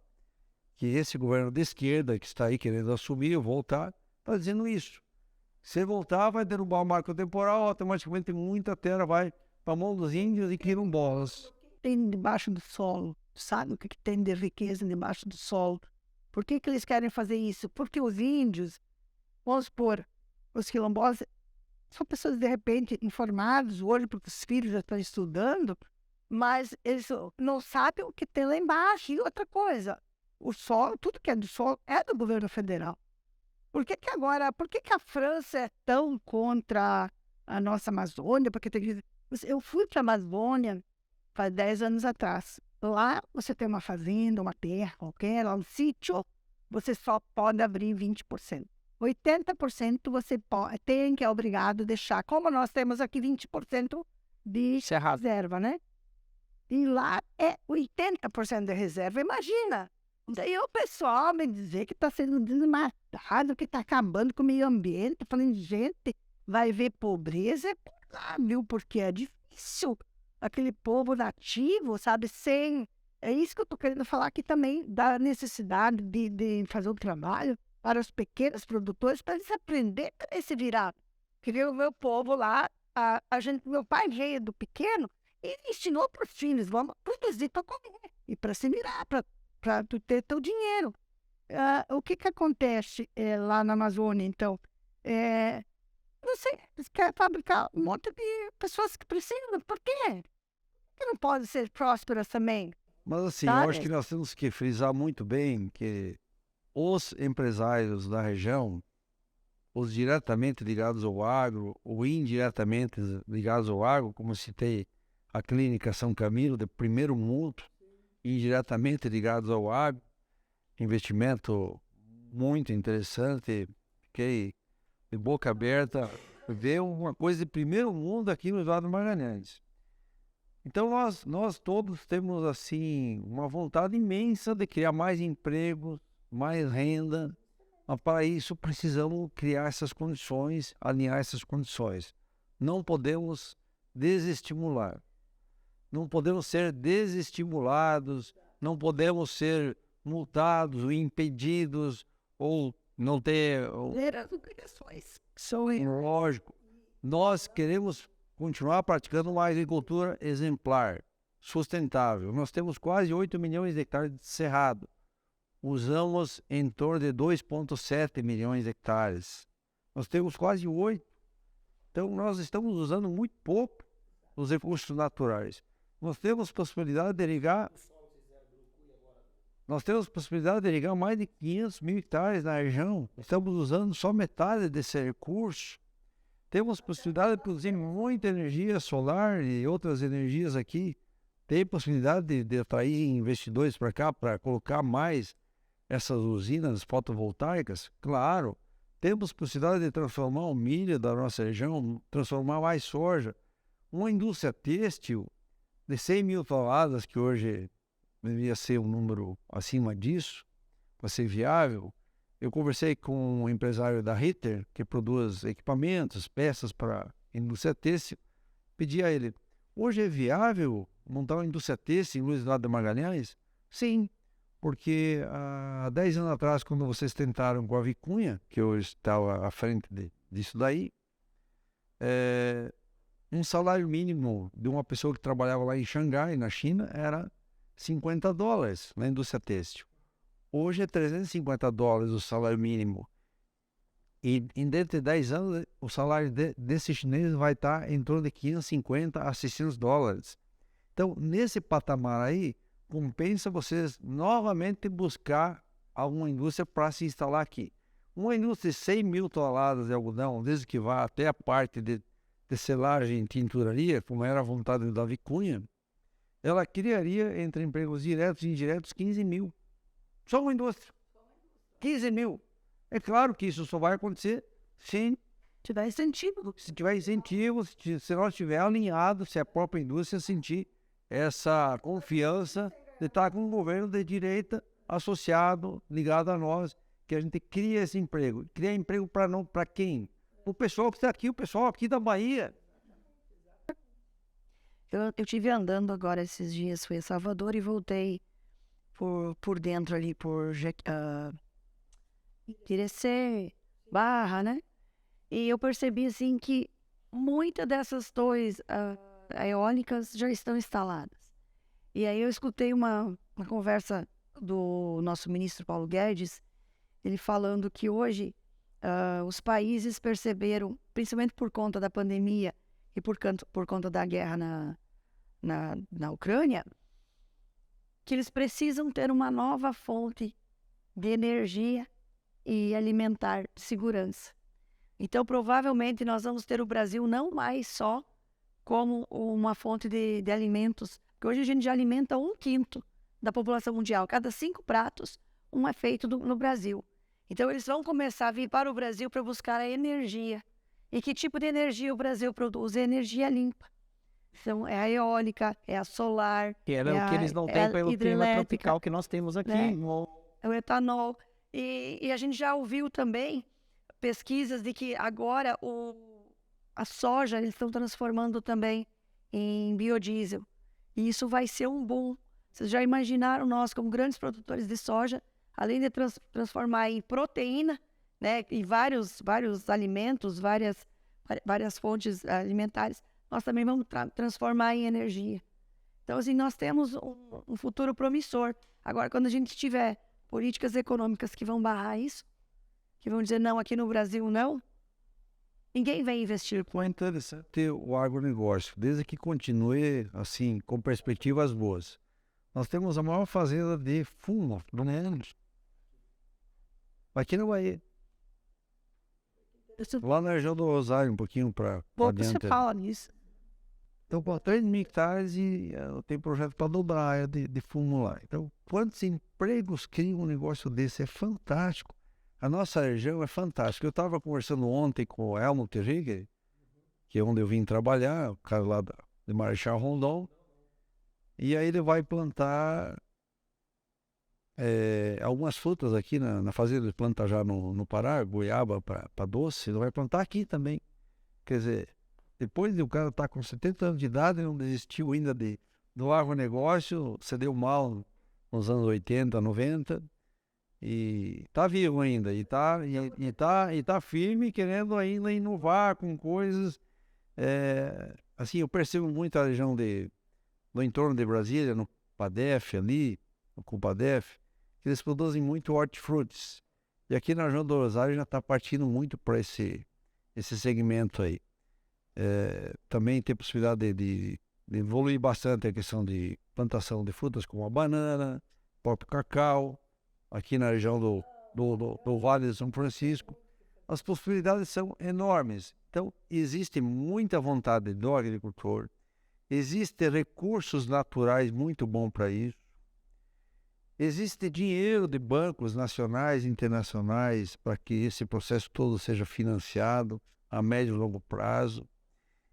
Que esse governo de esquerda que está aí querendo assumir, voltar, está dizendo isso. Se voltar, vai derrubar o marco temporal, automaticamente muita terra vai para a mão dos índios e quilombolas. Tem debaixo do solo. Sabe o que tem de riqueza debaixo do solo? Por que eles querem fazer isso? Porque os índios, vamos supor, os quilombolas, são pessoas de repente informadas hoje, porque os filhos já estão estudando, mas eles não sabem o que tem lá embaixo. E outra coisa, o solo, tudo que é do solo é do governo federal. Por que a França é tão contra a nossa Amazônia? Eu fui para a Amazônia faz 10 anos atrás. Lá você tem uma fazenda, uma terra qualquer, lá um sítio, você só pode abrir 20%. 80% você que é obrigado a deixar. Como nós temos aqui 20% de reserva, né? E lá é 80% de reserva. Imagina! Daí o pessoal me dizer que está sendo desmatado, que está acabando com o meio ambiente. Falando, gente, vai ver pobreza, viu? Porque é difícil. Aquele povo nativo, sabe, É isso que eu estou querendo falar aqui também, da necessidade de fazer um trabalho para os pequenos produtores, para eles aprenderem a se virar. Porque o meu povo lá, meu pai veio do pequeno e ensinou para os filhos, vamos produzir para comer e para se virar, para tu ter teu dinheiro. O que acontece lá na Amazônia, então? você quer fabricar um monte de pessoas que precisam. Por quê? Que não pode ser prósperas também? Mas assim, eu Sabe? acho que nós temos que frisar muito bem que os empresários da região, os diretamente ligados ao agro, ou indiretamente ligados ao agro, como citei a Clínica São Camilo, de primeiro mundo, indiretamente ligados ao agro, investimento muito interessante, fiquei de boca aberta, ver uma coisa de primeiro mundo aqui no Estado do Magalhães. Então nós todos temos assim uma vontade imensa de criar mais empregos, mais renda, mas para isso precisamos criar essas condições, alinhar essas condições. Não podemos desestimular, não podemos ser desestimulados, não podemos ser multados ou impedidos ou não ter... As obrigações. Lógico, nós queremos continuar praticando uma agricultura exemplar, sustentável. Nós temos quase 8 milhões de hectares de cerrado. Usamos em torno de 2,7 milhões de hectares. Nós temos quase 8. Então, nós estamos usando muito pouco os recursos naturais. Nós temos possibilidade de irrigar... Nós temos possibilidade de irrigar mais de 500 mil hectares na região. Estamos usando só metade desse recurso. Temos possibilidade de produzir muita energia solar e outras energias aqui. Tem possibilidade de atrair investidores para cá, para colocar mais essas usinas fotovoltaicas? Claro. Temos possibilidade de transformar o milho da nossa região, transformar mais soja. Uma indústria têxtil de 100 mil toneladas, que hoje deveria ser um número acima disso, para ser viável. Eu conversei com um empresário da Ritter, que produz equipamentos, peças para a indústria têxtil. Pedi a ele, hoje é viável montar uma indústria têxtil em Luiz Eduardo de Magalhães? Sim, porque há 10 anos atrás, quando vocês tentaram com a Vicunha, que eu estava à frente disso daí, um salário mínimo de uma pessoa que trabalhava lá em Xangai, na China, era $50 na indústria têxtil. Hoje é $350 o salário mínimo. E dentro de 10 anos, o salário desses chineses vai estar em torno de $550 a $600. Então, nesse patamar aí, compensa vocês novamente buscar alguma indústria para se instalar aqui. Uma indústria de 100 mil toneladas de algodão, desde que vá até a parte de selagem e tinturaria, como era a vontade da Vicunha, ela criaria entre empregos diretos e indiretos 15 mil. Só uma indústria. 15 mil. É claro que isso só vai acontecer se tiver incentivo. Se tiver incentivo, se nós estiver alinhado, se a própria indústria sentir essa confiança de estar com um governo de direita associado, ligado a nós, que a gente cria esse emprego. Cria emprego para quem? O pessoal que está aqui, o pessoal aqui da Bahia. Eu tive andando agora esses dias, fui a Salvador e voltei por dentro ali, por Irecê, Barra, né? E eu percebi, assim, que muitas dessas torres eólicas já estão instaladas. E aí eu escutei uma conversa do nosso ministro Paulo Guedes, ele falando que hoje os países perceberam, principalmente por conta da pandemia e por conta da guerra na Ucrânia, que eles precisam ter uma nova fonte de energia e alimentar de segurança. Então, provavelmente, nós vamos ter o Brasil não mais só como uma fonte de alimentos, porque hoje a gente já alimenta 1/5 da população mundial. Cada 5 pratos, um é feito no Brasil. Então, eles vão começar a vir para o Brasil para buscar a energia. E que tipo de energia o Brasil produz? É energia limpa. Então, é a eólica, é a solar. Que era o que eles não têm pelo clima tropical que nós temos aqui. Né? É o etanol. E a gente já ouviu também pesquisas de que agora a soja eles estão transformando também em biodiesel. E isso vai ser um boom. Vocês já imaginaram nós, como grandes produtores de soja, além de transformar em proteína, né, e vários alimentos, várias fontes alimentares, nós também vamos transformar em energia. Então, assim, nós temos um futuro promissor. Agora, quando a gente tiver políticas econômicas que vão barrar isso, que vão dizer não, aqui no Brasil não, Ninguém vai investir. Foi interessante ter o agronegócio, desde que continue assim, com perspectivas boas. Nós temos a maior fazenda de fumo do mundo, aqui na Bahia. Lá na região do Rosário, um pouquinho para Bom que você adiante. fala nisso. Então, com 3 mil hectares e tem projeto para dobrar a área de fumo lá. Então, quantos empregos cria um negócio desse? É fantástico. A nossa região é fantástica. Eu estava conversando ontem com o Helmut Rieger, que é onde eu vim trabalhar, o cara lá de Marechal Rondon, e aí ele vai plantar algumas frutas aqui na fazenda, ele planta já no Pará, goiaba para doce, ele vai plantar aqui também. Quer dizer, depois de o cara estar com 70 anos de idade, ele não desistiu ainda do agronegócio, se deu mal nos anos 80, 90, e está vivo ainda, e tá firme, querendo ainda inovar com coisas. Assim, eu percebo muito a região do entorno de Brasília, no Padef ali, no Cupadef, que eles produzem muito hortifrutis. E aqui na região do Rosário já está partindo muito para esse segmento aí. Também tem possibilidade de evoluir bastante a questão de plantação de frutas como a banana, próprio cacau, aqui na região do Vale de São Francisco. As possibilidades são enormes. Então, existe muita vontade do agricultor, existem recursos naturais muito bons para isso, existe dinheiro de bancos nacionais e internacionais para que esse processo todo seja financiado a médio e longo prazo.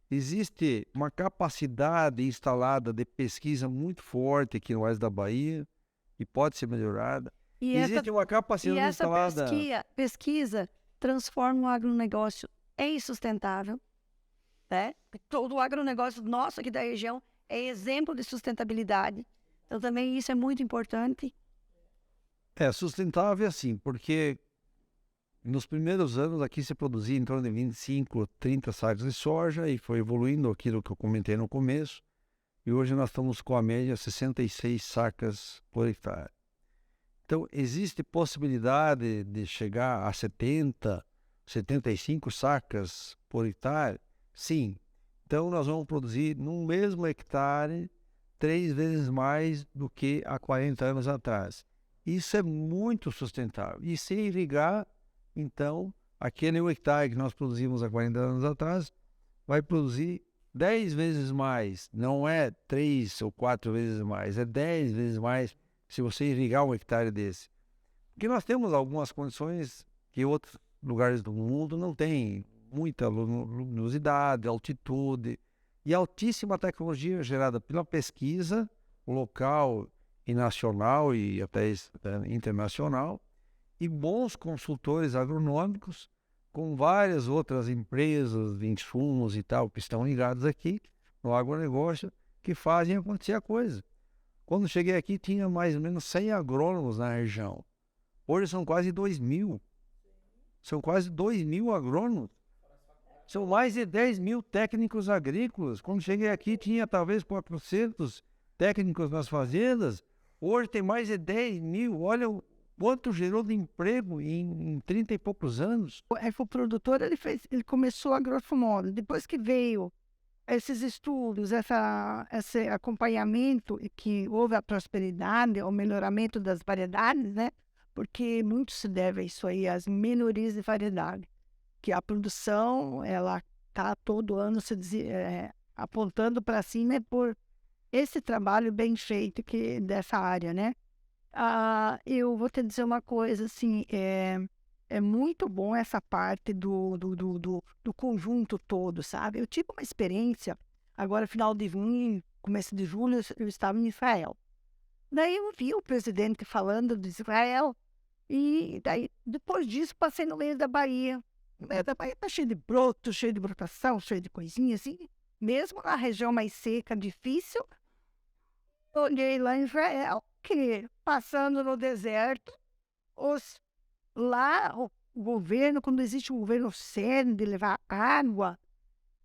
Existe uma capacidade instalada de pesquisa muito forte aqui no oeste da Bahia, que pode ser melhorada. Existe uma capacidade instalada... E essa pesquisa transforma o agronegócio em sustentável, né? Todo o agronegócio nosso aqui da região é exemplo de sustentabilidade. Então também isso é muito importante. Sustentável assim, porque nos primeiros anos aqui se produzia em torno de 25, 30 sacas de soja e foi evoluindo aquilo que eu comentei no começo. E hoje nós estamos com a média 66 sacas por hectare. Então existe possibilidade de chegar a 70, 75 sacas por hectare? Sim. Então nós vamos produzir no mesmo hectare 3 vezes mais do que há 40 anos atrás. Isso é muito sustentável. E se irrigar, então, aquele hectare que nós produzimos há 40 anos atrás vai produzir 10 vezes mais. Não é 3 ou 4 vezes mais, é 10 vezes mais se você irrigar um hectare desse. Porque nós temos algumas condições que outros lugares do mundo não têm. Muita luminosidade, altitude e altíssima tecnologia gerada pela pesquisa local e nacional e até internacional, e bons consultores agronômicos com várias outras empresas de insumos e tal que estão ligados aqui no agronegócio que fazem acontecer a coisa. Quando cheguei aqui tinha mais ou menos 100 agrônomos na região. Hoje são quase 2.000. São quase 2.000 agrônomos. São mais de 10 mil técnicos agrícolas. Quando cheguei aqui tinha talvez 400 técnicos nas fazendas. Hoje tem mais de 10 mil. Olha o quanto gerou de emprego em 30 e poucos anos. O produtor ele começou a grosso modo. Depois que veio esses estudos, esse acompanhamento e que houve a prosperidade, o melhoramento das variedades, né? Porque muito se deve a isso aí, às melhorias de variedade. Que a produção, ela está todo ano apontando para cima por esse trabalho bem feito dessa área, né? Eu vou te dizer uma coisa, assim, é muito bom essa parte do conjunto todo, sabe? Eu tive uma experiência, agora final de junho, começo de julho, eu estava em Israel. Daí eu vi o presidente falando de Israel, e daí, depois disso, passei no meio da Bahia. O meio da Bahia está cheio de broto, cheio de brotação, cheio de coisinha assim. Mesmo na região mais seca, difícil, olhei lá em Israel, que passando no deserto, lá o governo, quando existe um governo sério de levar água,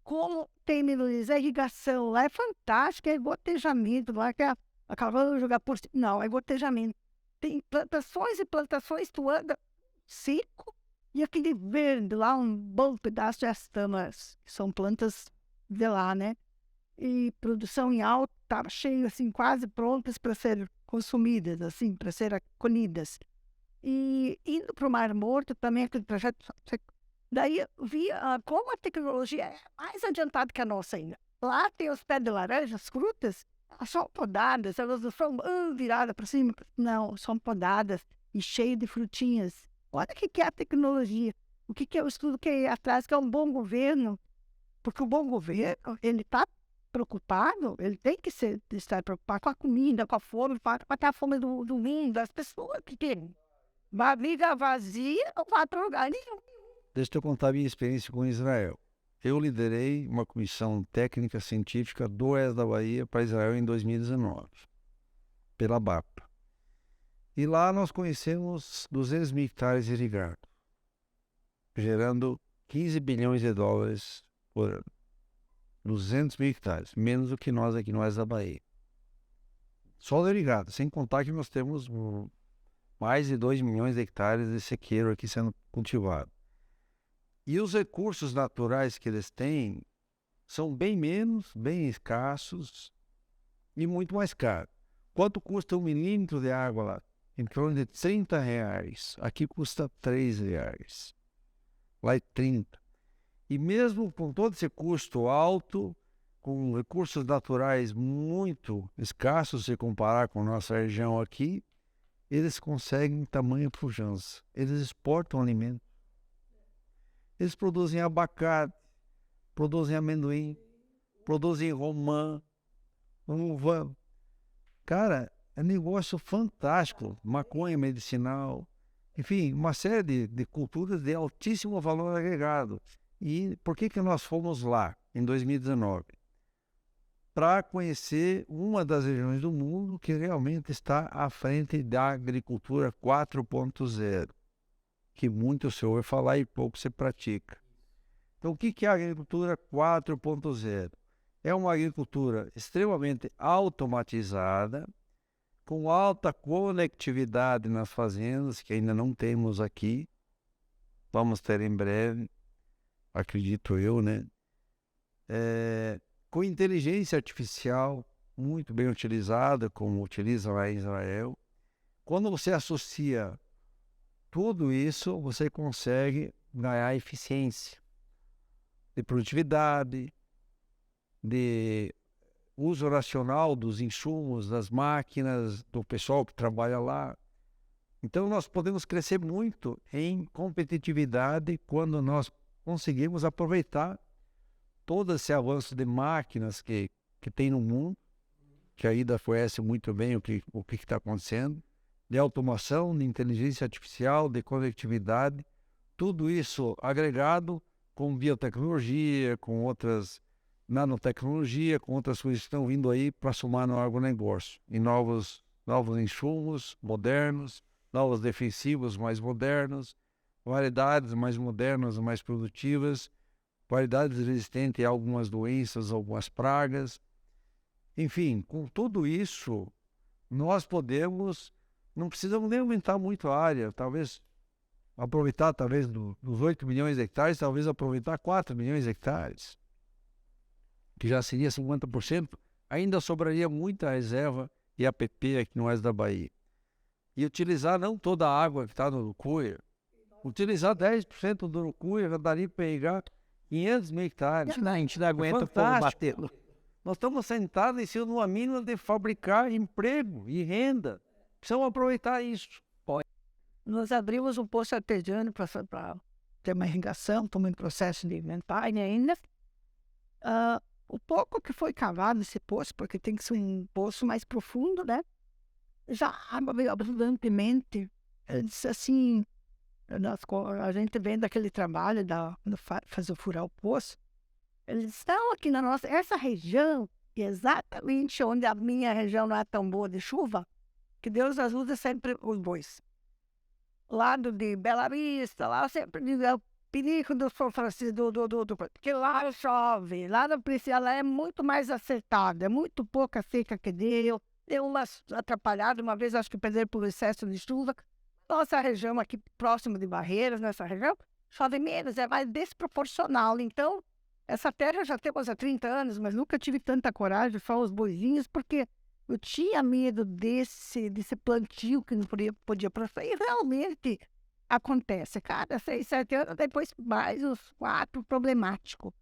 como tem melhorias, a irrigação lá é fantástica, é gotejamento, lá que acabando de jogar por cima. Não, é gotejamento. Tem plantações e plantações, tu anda seco, E aquele verde lá, um bom pedaço de astamas, que são plantas de lá, né? E produção em alta, estava cheio, assim, quase prontas para ser consumidas, assim, para ser colhidas. E indo para o Mar Morto, também aquele projeto. Daí eu vi como a tecnologia é mais adiantada que a nossa ainda. Lá tem os pés de laranja, as frutas, elas são podadas, elas não são viradas para cima. Não, são podadas e cheias de frutinhas. Olha o que é a tecnologia. O que é o estudo que é atrás, que é um bom governo. Porque o bom governo, ele está preocupado, ele tem que estar preocupado com a comida, com a fome, com a fome do mundo, das pessoas que têm. Barriga vazia, não vai para lugar nenhum. Deixa eu contar a minha experiência com Israel. Eu liderei uma comissão técnica científica do Oeste da Bahia para Israel em 2019, pela BAPA. E lá nós conhecemos 200 mil hectares irrigados, gerando 15 bilhões de dólares por ano. 200 mil hectares, menos do que nós aqui no Oeste da Bahia. Solo irrigado, sem contar que nós temos mais de 2 milhões de hectares de sequeiro aqui sendo cultivado. E os recursos naturais que eles têm são bem menos, bem escassos e muito mais caros. Quanto custa 1 milímetro de água lá? Em torno de R$30. Aqui custa R$3. Lá é 30. E mesmo com todo esse custo alto, com recursos naturais muito escassos se comparar com a nossa região aqui, eles conseguem tamanha pujança. Eles exportam alimento. Eles produzem abacate, produzem amendoim, produzem romã, uva. Cara, é um negócio fantástico. Maconha medicinal. Enfim, uma série de culturas de altíssimo valor agregado. E por que nós fomos lá em 2019? Para conhecer uma das regiões do mundo que realmente está à frente da agricultura 4.0. Que muito se ouve falar e pouco se pratica. Então, o que é a agricultura 4.0? É uma agricultura extremamente automatizada, com alta conectividade nas fazendas, que ainda não temos aqui. Vamos ter em breve, acredito eu, né? Com inteligência artificial muito bem utilizada, como utilizam lá em Israel. Quando você associa tudo isso, você consegue ganhar eficiência de produtividade, de uso racional dos insumos, das máquinas, do pessoal que trabalha lá. Então, nós podemos crescer muito em competitividade quando nós conseguimos aproveitar todo esse avanço de máquinas que tem no mundo, que a Ida conhece muito bem o que está acontecendo, de automação, de inteligência artificial, de conectividade, tudo isso agregado com biotecnologia, com outras nanotecnologia, com outras coisas que estão vindo aí para somar no agronegócio, e novos insumos modernos, novos defensivos mais modernos, variedades mais modernas, mais produtivas, variedades resistentes a algumas doenças, algumas pragas. Enfim, com tudo isso, nós podemos, não precisamos nem aumentar muito a área, talvez aproveitar dos 8 milhões de hectares, talvez aproveitar 4 milhões de hectares, que já seria 50%, ainda sobraria muita reserva e APP aqui no oeste da Bahia. E utilizar não toda a água que está no Urucuia, utilizar 10% do Urucuia já daria para irrigar 500 mil hectares. A gente não aguenta o povo batendo. Nós estamos sentados em cima de uma mina de fabricar emprego e renda. Precisamos aproveitar isso. Nós abrimos um poço artesiano para ter uma irrigação, estamos em processo de inventar ainda. O pouco que foi cavado nesse poço, porque tem que ser um poço mais profundo, né? Já a água veio abundantemente. Eu disse assim, a gente vendo aquele trabalho fazer furar o poço, eles estão aqui na nossa, essa região, exatamente onde a minha região não é tão boa de chuva, que Deus ajuda sempre os bois. Lado de Bela Vista, lá eu sempre digo, é o perigo do São Francisco, porque lá chove, lá na Priscila lá é muito mais acertado, é muito pouca seca que deu umas atrapalhadas, uma vez acho que perderam por excesso de chuva, nossa região aqui, próximo de Barreiras, nessa região, chove menos, é mais desproporcional. Então, essa terra já temos há 30 anos, mas nunca tive tanta coragem, só os boizinhos, porque eu tinha medo desse plantio que não podia prosperar. E realmente acontece. Cada 6, 7 anos, depois mais os 4 problemático.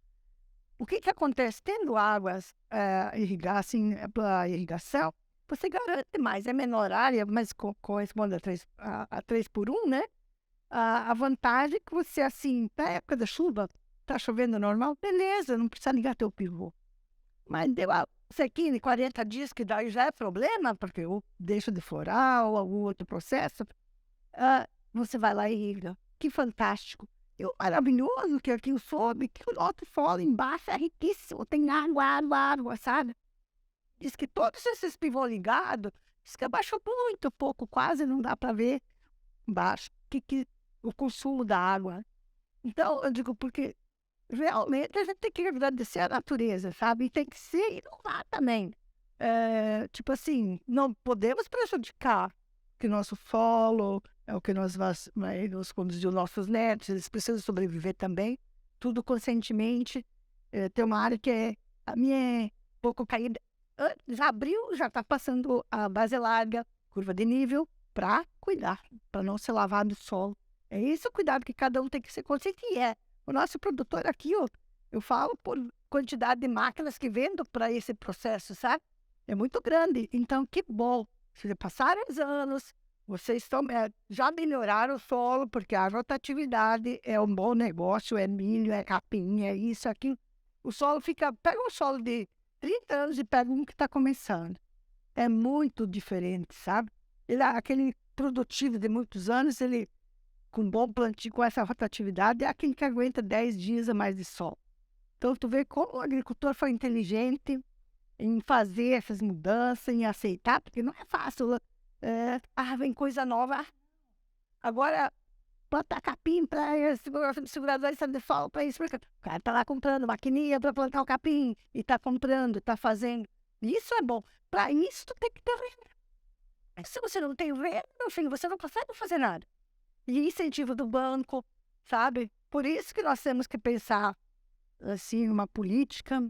O que acontece? Tendo águas para irrigação, você garante mais, é menor área, mas corresponde a 3 por 1, né? A vantagem é que você, assim, na época da chuva, tá chovendo normal, beleza, não precisa ligar teu pivô. Mas deu a sequinha de 40 dias, que daí já é problema, porque eu deixo de florar ou algum outro processo, você vai lá e irriga. Que fantástico. Maravilhoso que aqui eu soube que o nosso solo embaixo é riquíssimo, tem água, sabe? Diz que todos esses pivôs ligados, diz que abaixou muito pouco, quase não dá para ver embaixo o consumo da água. Então, eu digo, porque realmente a gente tem que agradecer a natureza, sabe? E tem que ser inovar também. Tipo assim, não podemos prejudicar que nosso solo é o que nos conduziu nossos netos, eles precisam sobreviver também, tudo conscientemente. Tem uma área que a minha é pouco caída. Já abriu, já está passando a base larga, curva de nível, para cuidar, para não ser lavado o solo. É esse o cuidado que cada um tem que ser consciente. E o nosso produtor aqui, eu falo por quantidade de máquinas que vendo para esse processo, sabe? É muito grande. Então, que bom. Se passaram os anos, vocês já melhoraram o solo, porque a rotatividade é um bom negócio, é milho, é capim, é isso, aquilo. O solo pega um solo de 30 anos e pega um que está começando. É muito diferente, sabe? Aquele produtivo de muitos anos, ele com bom plantio, com essa rotatividade, é aquele que aguenta 10 dias a mais de sol. Então, tu vê como o agricultor foi inteligente em fazer essas mudanças, em aceitar, porque não é fácil. Vem coisa nova. Agora, plantar capim para segurador de sol, para isso. Porque o cara está lá comprando maquininha para plantar o capim, e está comprando, está fazendo. Isso é bom. Para isso, tu tem que ter renda. Se você não tem renda, meu filho, você não consegue fazer nada. E incentivo do banco, sabe? Por isso que nós temos que pensar, assim, uma política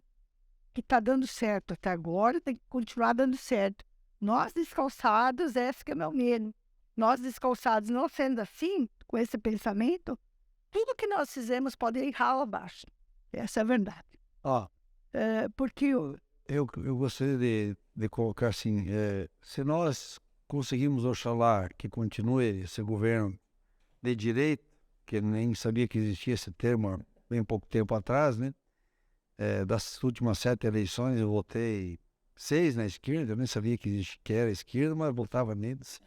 que está dando certo até agora, tem que continuar dando certo. Nós descalçados, esse que é meu medo. Nós descalçados, não sendo assim, com esse pensamento, tudo que nós fizemos pode ir ralo abaixo. Essa é a verdade. Porque eu gostaria de colocar assim, se nós conseguimos, oxalá, que continue esse governo de direita, que eu nem sabia que existia esse termo há bem pouco tempo atrás, né? Das últimas 7 eleições eu votei 6 na esquerda, eu nem sabia que era esquerda, mas votava neles.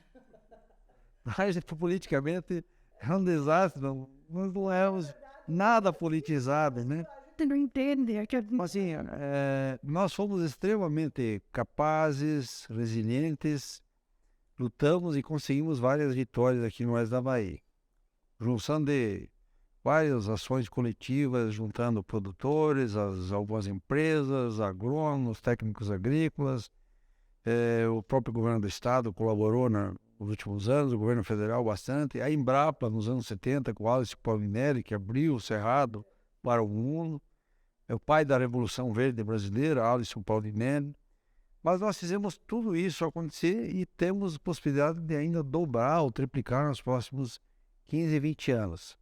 Mas politicamente é um desastre, nós não éramos nada politizado, né? você não entende. Assim, nós fomos extremamente capazes, resilientes, lutamos e conseguimos várias vitórias aqui no oeste da Bahia. Junção de várias ações coletivas, juntando produtores, algumas empresas, agrônomos, técnicos agrícolas. O próprio governo do estado colaborou nos últimos anos, o governo federal bastante. A Embrapa, nos anos 70, com o Alisson Paulinelli, que abriu o cerrado para o mundo. É o pai da Revolução Verde brasileira, Alisson Paulinelli. Mas nós fizemos tudo isso acontecer e temos possibilidade de ainda dobrar ou triplicar nos próximos 15, 20 anos.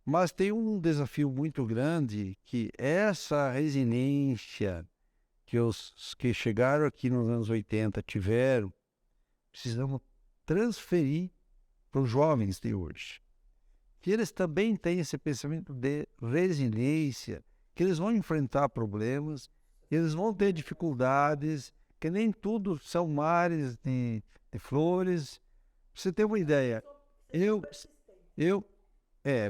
Mas tem um desafio muito grande, que essa resiliência que os que chegaram aqui nos anos 80 tiveram, precisamos transferir para os jovens de hoje. Que eles também têm esse pensamento de resiliência, que eles vão enfrentar problemas, eles vão ter dificuldades, que nem tudo são mares de flores. Pra você ter uma ideia,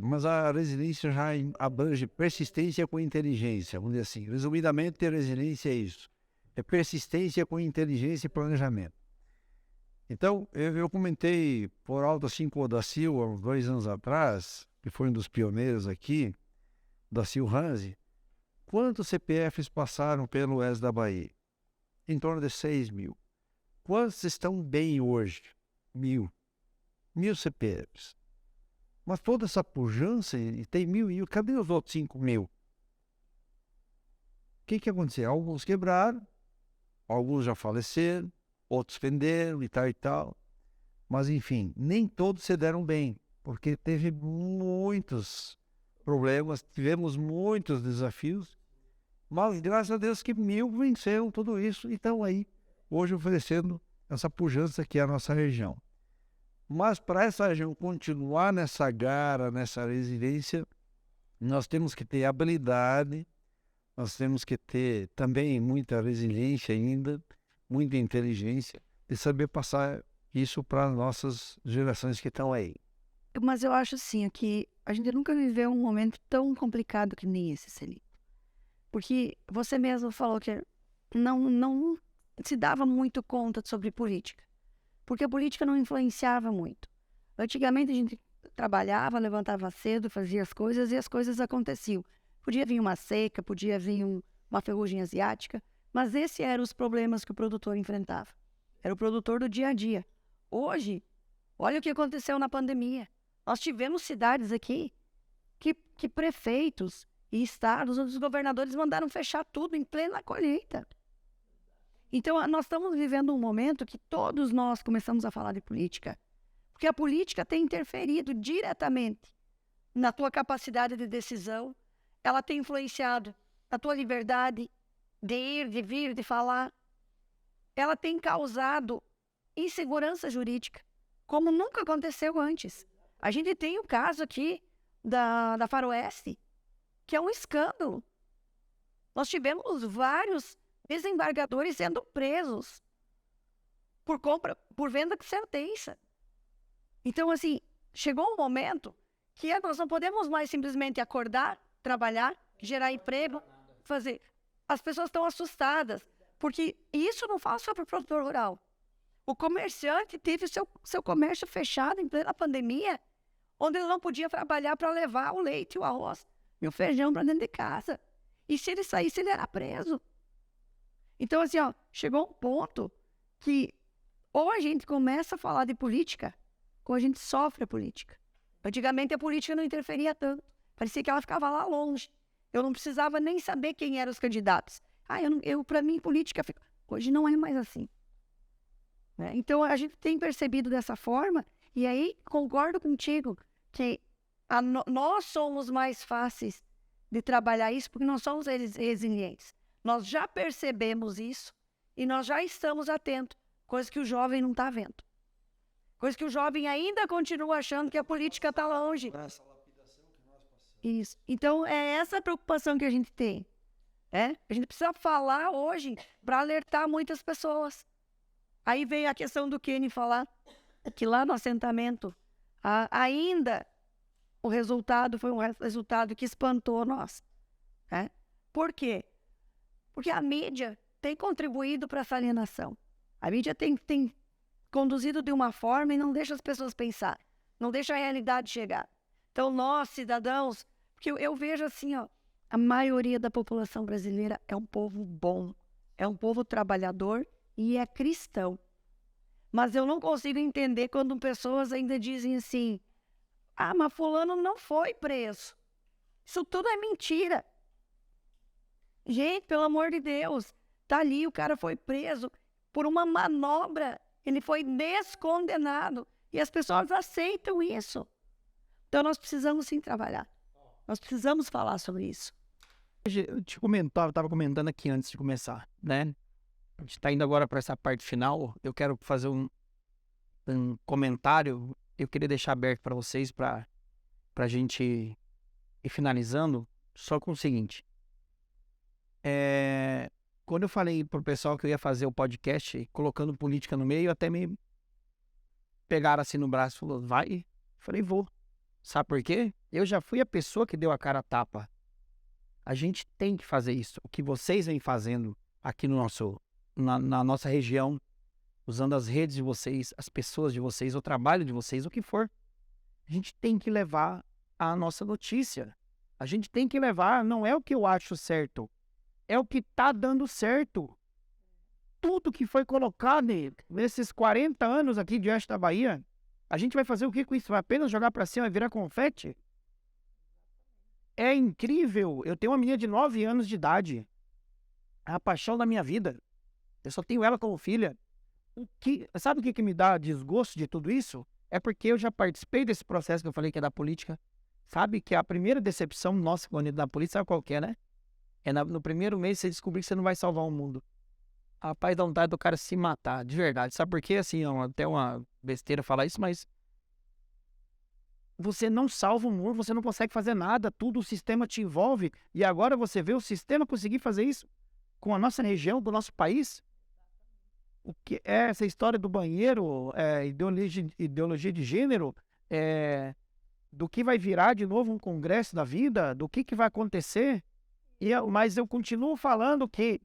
mas a resiliência já abrange persistência com inteligência, vamos dizer assim. Resumidamente, a resiliência é isso. É persistência com inteligência e planejamento. Então, eu comentei por alto assim com o Dacil, há uns 2 anos atrás, que foi um dos pioneiros aqui, Dacil Ranzi, quantos CPFs passaram pelo oeste da Bahia? Em torno de 6 mil. Quantos estão bem hoje? 1.000. 1.000 CPFs. Mas toda essa pujança, e tem 1.000, e cadê os outros 5.000? O que aconteceu? Alguns quebraram, alguns já faleceram, outros venderam e tal e tal. Mas, enfim, nem todos se deram bem, porque teve muitos problemas, tivemos muitos desafios, mas graças a Deus que 1.000 venceram tudo isso e estão aí, hoje oferecendo essa pujança que é a nossa região. Mas para essa região continuar nessa garra, nessa resiliência, nós temos que ter habilidade, nós temos que ter também muita resiliência ainda, muita inteligência, de saber passar isso para as nossas gerações que estão aí. Mas eu acho assim, que a gente nunca viveu um momento tão complicado que nem esse, Celito. Porque você mesmo falou que não se dava muito conta sobre política. Porque a política não influenciava muito. Antigamente a gente trabalhava, levantava cedo, fazia as coisas e as coisas aconteciam. Podia vir uma seca, podia vir uma ferrugem asiática, mas esses eram os problemas que o produtor enfrentava. Era o produtor do dia a dia. Hoje, olha o que aconteceu na pandemia. Nós tivemos cidades aqui que prefeitos e estados, onde os governadores mandaram fechar tudo em plena colheita. Então, nós estamos vivendo um momento que todos nós começamos a falar de política, porque a política tem interferido diretamente na tua capacidade de decisão, ela tem influenciado na tua liberdade de ir, de vir, de falar. Ela tem causado insegurança jurídica, como nunca aconteceu antes. A gente tem o caso aqui da Faroeste, que é um escândalo. Nós tivemos vários desembargadores sendo presos por venda de sentença. Então, assim, chegou um momento que nós não podemos mais simplesmente acordar, trabalhar, gerar emprego, fazer. As pessoas estão assustadas, porque isso não fala só para o produtor rural. O comerciante teve seu comércio fechado em plena pandemia, onde ele não podia trabalhar para levar o leite, o arroz e o feijão para dentro de casa. E se ele saísse, ele era preso. Então, assim, chegou um ponto que ou a gente começa a falar de política, ou a gente sofre a política. Antigamente a política não interferia tanto. Parecia que ela ficava lá longe. Eu não precisava nem saber quem eram os candidatos. Para mim, política... Hoje não é mais assim. Né? Então, a gente tem percebido dessa forma, e aí concordo contigo que nós somos mais fáceis de trabalhar isso, porque nós somos resilientes. Nós já percebemos isso e nós já estamos atentos, coisa que o jovem não está vendo. Coisa que o jovem ainda continua achando que a política está longe. Isso. Então, é essa preocupação que a gente tem. A gente precisa falar hoje para alertar muitas pessoas. Aí vem a questão do Kenny falar que lá no assentamento, ainda o resultado foi um resultado que espantou nós. Por quê? Porque a mídia tem contribuído para essa alienação. A mídia tem conduzido de uma forma e não deixa as pessoas pensar, não deixa a realidade chegar. Então, nós, cidadãos, porque eu vejo assim, a maioria da população brasileira é um povo bom, é um povo trabalhador e é cristão. Mas eu não consigo entender quando pessoas ainda dizem assim, mas fulano não foi preso. Isso tudo é mentira. Gente, pelo amor de Deus, tá ali, o cara foi preso por uma manobra, ele foi descondenado e as pessoas aceitam isso. Então nós precisamos sim trabalhar, nós precisamos falar sobre isso. Eu estava comentando aqui antes de começar, né? A gente está indo agora para essa parte final, eu quero fazer um comentário, eu queria deixar aberto para vocês, para a gente ir finalizando, só com o seguinte. Quando eu falei pro pessoal que eu ia fazer o podcast colocando política no meio, até me pegaram assim no braço e falaram, vai? Eu falei, vou. Sabe por quê? Eu já fui a pessoa que deu a cara a tapa. A gente tem que fazer isso. O que vocês vêm fazendo aqui na nossa região, usando as redes de vocês, as pessoas de vocês, o trabalho de vocês, o que for. A gente tem que levar a nossa notícia. A gente tem que levar, não é o que eu acho certo. É o que está dando certo. Tudo que foi colocado nesses 40 anos aqui de Oeste da Bahia, A gente vai fazer o que com isso? Vai apenas jogar para cima e virar confete? É incrível. Eu tenho uma menina de 9 anos de idade. É a paixão da minha vida. Eu só tenho ela como filha. Sabe o que me dá desgosto de tudo isso? É porque eu já participei desse processo que eu falei que é da política. Sabe que a primeira decepção nossa quando é da política, sabe qual que é, né? No primeiro mês você descobrir que você não vai salvar o mundo. Rapaz, dá vontade do cara se matar, de verdade. Sabe por quê? Assim, até uma besteira falar isso, mas você não salva o mundo, você não consegue fazer nada, tudo o sistema te envolve. E agora você vê o sistema conseguir fazer isso com a nossa região, do nosso país. O que é essa história do banheiro, ideologia de gênero, do que vai virar de novo um congresso da vida, do que vai acontecer. Mas eu continuo falando que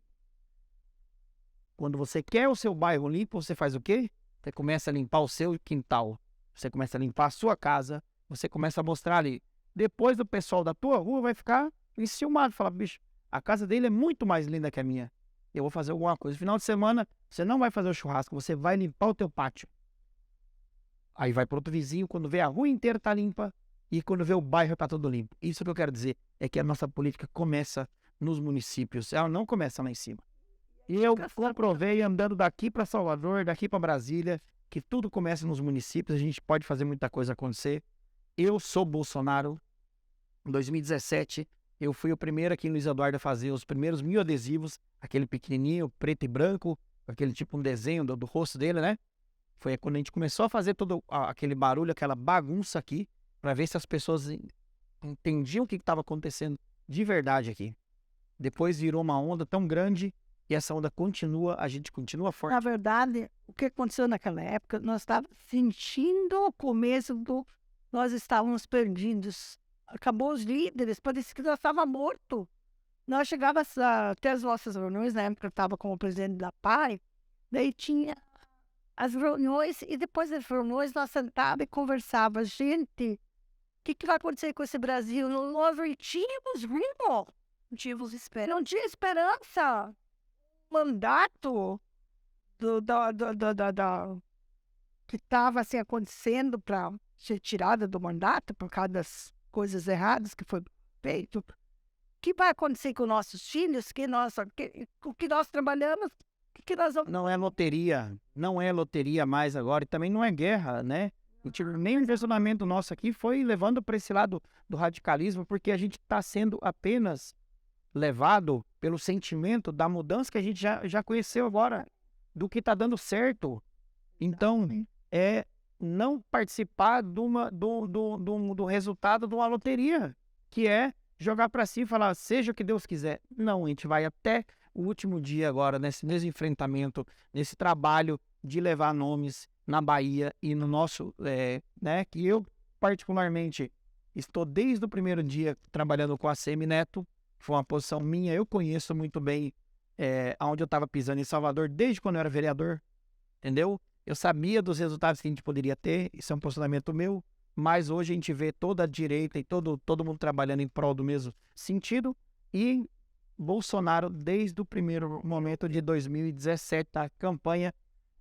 quando você quer o seu bairro limpo, você faz o quê? Você começa a limpar o seu quintal, você começa a limpar a sua casa, você começa a mostrar ali. Depois o pessoal da tua rua vai ficar enciumado, falar, bicho, a casa dele é muito mais linda que a minha. Eu vou fazer alguma coisa. No final de semana, você não vai fazer o churrasco, você vai limpar o teu pátio. Aí vai para outro vizinho, quando vê a rua inteira tá limpa, e quando vê o bairro tá todo limpo. Isso que eu quero dizer, é que a nossa política começa nos municípios, ela não começa lá em cima. E eu comprovei andando daqui para Salvador, daqui para Brasília, que tudo começa nos municípios, a gente pode fazer muita coisa acontecer. Eu sou Bolsonaro. Em 2017, eu fui o primeiro aqui em Luiz Eduardo a fazer os primeiros 1000 adesivos, aquele pequenininho, preto e branco, aquele tipo um desenho do rosto dele, né? Foi quando a gente começou a fazer todo aquele barulho, aquela bagunça aqui, para ver se as pessoas entendiam o que estava acontecendo de verdade aqui. Depois virou uma onda tão grande e essa onda continua, a gente continua forte. Na verdade, o que aconteceu naquela época, nós estávamos sentindo o começo do... Nós estávamos perdidos. Acabou os líderes, parecia que nós estávamos mortos. Nós chegávamos até as nossas reuniões, na época eu estava como presidente da PAI, daí tinha as reuniões, e depois das reuniões nós sentávamos e conversávamos. Gente, o que vai acontecer com esse Brasil? Nós não tínhamos rumo, não tínhamos esperança. Não tinha esperança. Mandato que estava assim, acontecendo para ser tirada do mandato por causa das coisas erradas que foi feito. O que vai acontecer com nossos filhos? O que nós trabalhamos? O que nós vamos... Não é loteria mais agora, e também não é guerra, né? Nem o direcionamento nosso aqui foi levando para esse lado do radicalismo, porque a gente está sendo apenas levado pelo sentimento da mudança que a gente já conheceu agora, do que está dando certo. Então, é não participar do resultado de uma loteria, que é jogar para si e falar, seja o que Deus quiser. Não, a gente vai até o último dia agora, nesse enfrentamento, nesse trabalho de levar nomes na Bahia e no nosso, né, que eu particularmente estou desde o primeiro dia trabalhando com a Semineto, foi uma posição minha, eu conheço muito bem onde eu estava pisando em Salvador, desde quando eu era vereador, entendeu? Eu sabia dos resultados que a gente poderia ter, isso é um posicionamento meu, mas hoje a gente vê toda a direita e todo mundo trabalhando em prol do mesmo sentido, e Bolsonaro, desde o primeiro momento de 2017, da campanha,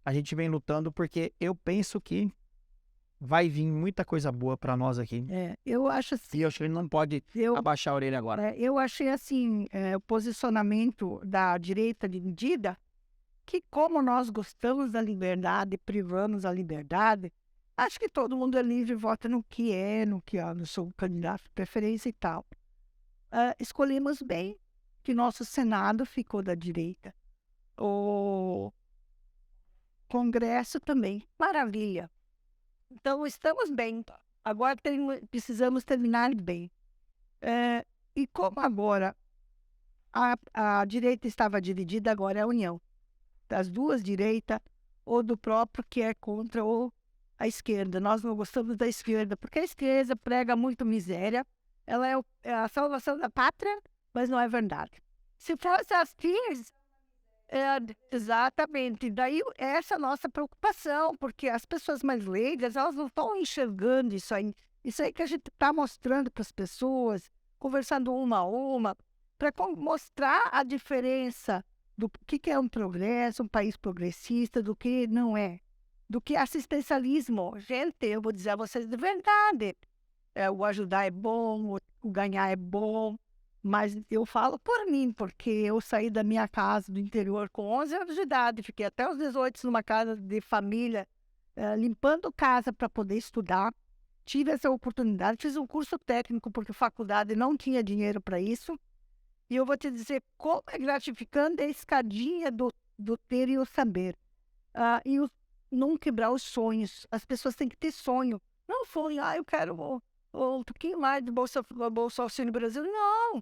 a gente vem lutando, porque eu penso que vai vir muita coisa boa para nós aqui. Eu acho assim... E eu acho que ele não pode abaixar a orelha agora. Eu achei assim, o posicionamento da direita dividida, que como nós gostamos da liberdade, privamos a liberdade, acho que todo mundo é livre e vota no que no seu candidato de preferência e tal. Escolhemos bem que nosso Senado ficou da direita. O Congresso também. Maravilha. Então, estamos bem. Agora precisamos terminar bem. E como agora a direita estava dividida, agora é a união das duas direitas, ou do próprio que é contra ou a esquerda. Nós não gostamos da esquerda, porque a esquerda prega muito miséria, ela é a salvação da pátria, mas não é verdade. Se fosse assim, exatamente, daí essa é a nossa preocupação, porque as pessoas mais leigas, elas não estão enxergando isso aí que a gente está mostrando para as pessoas, conversando uma a uma, para mostrar a diferença do que é um progresso, um país progressista, do que não é. do que assistencialismo. Gente, eu vou dizer a vocês de verdade, o ajudar é bom, o ganhar é bom, mas eu falo por mim, porque eu saí da minha casa do interior com 11 anos de idade, fiquei até os 18 numa casa de família, limpando casa para poder estudar. Tive essa oportunidade, fiz um curso técnico, porque faculdade não tinha dinheiro para isso. E eu vou te dizer como é gratificante a escadinha do ter e o saber. Não quebrar os sonhos. As pessoas têm que ter sonho. Não sonho, eu quero um pouquinho mais de Bolsa Auxílio Brasil. Não.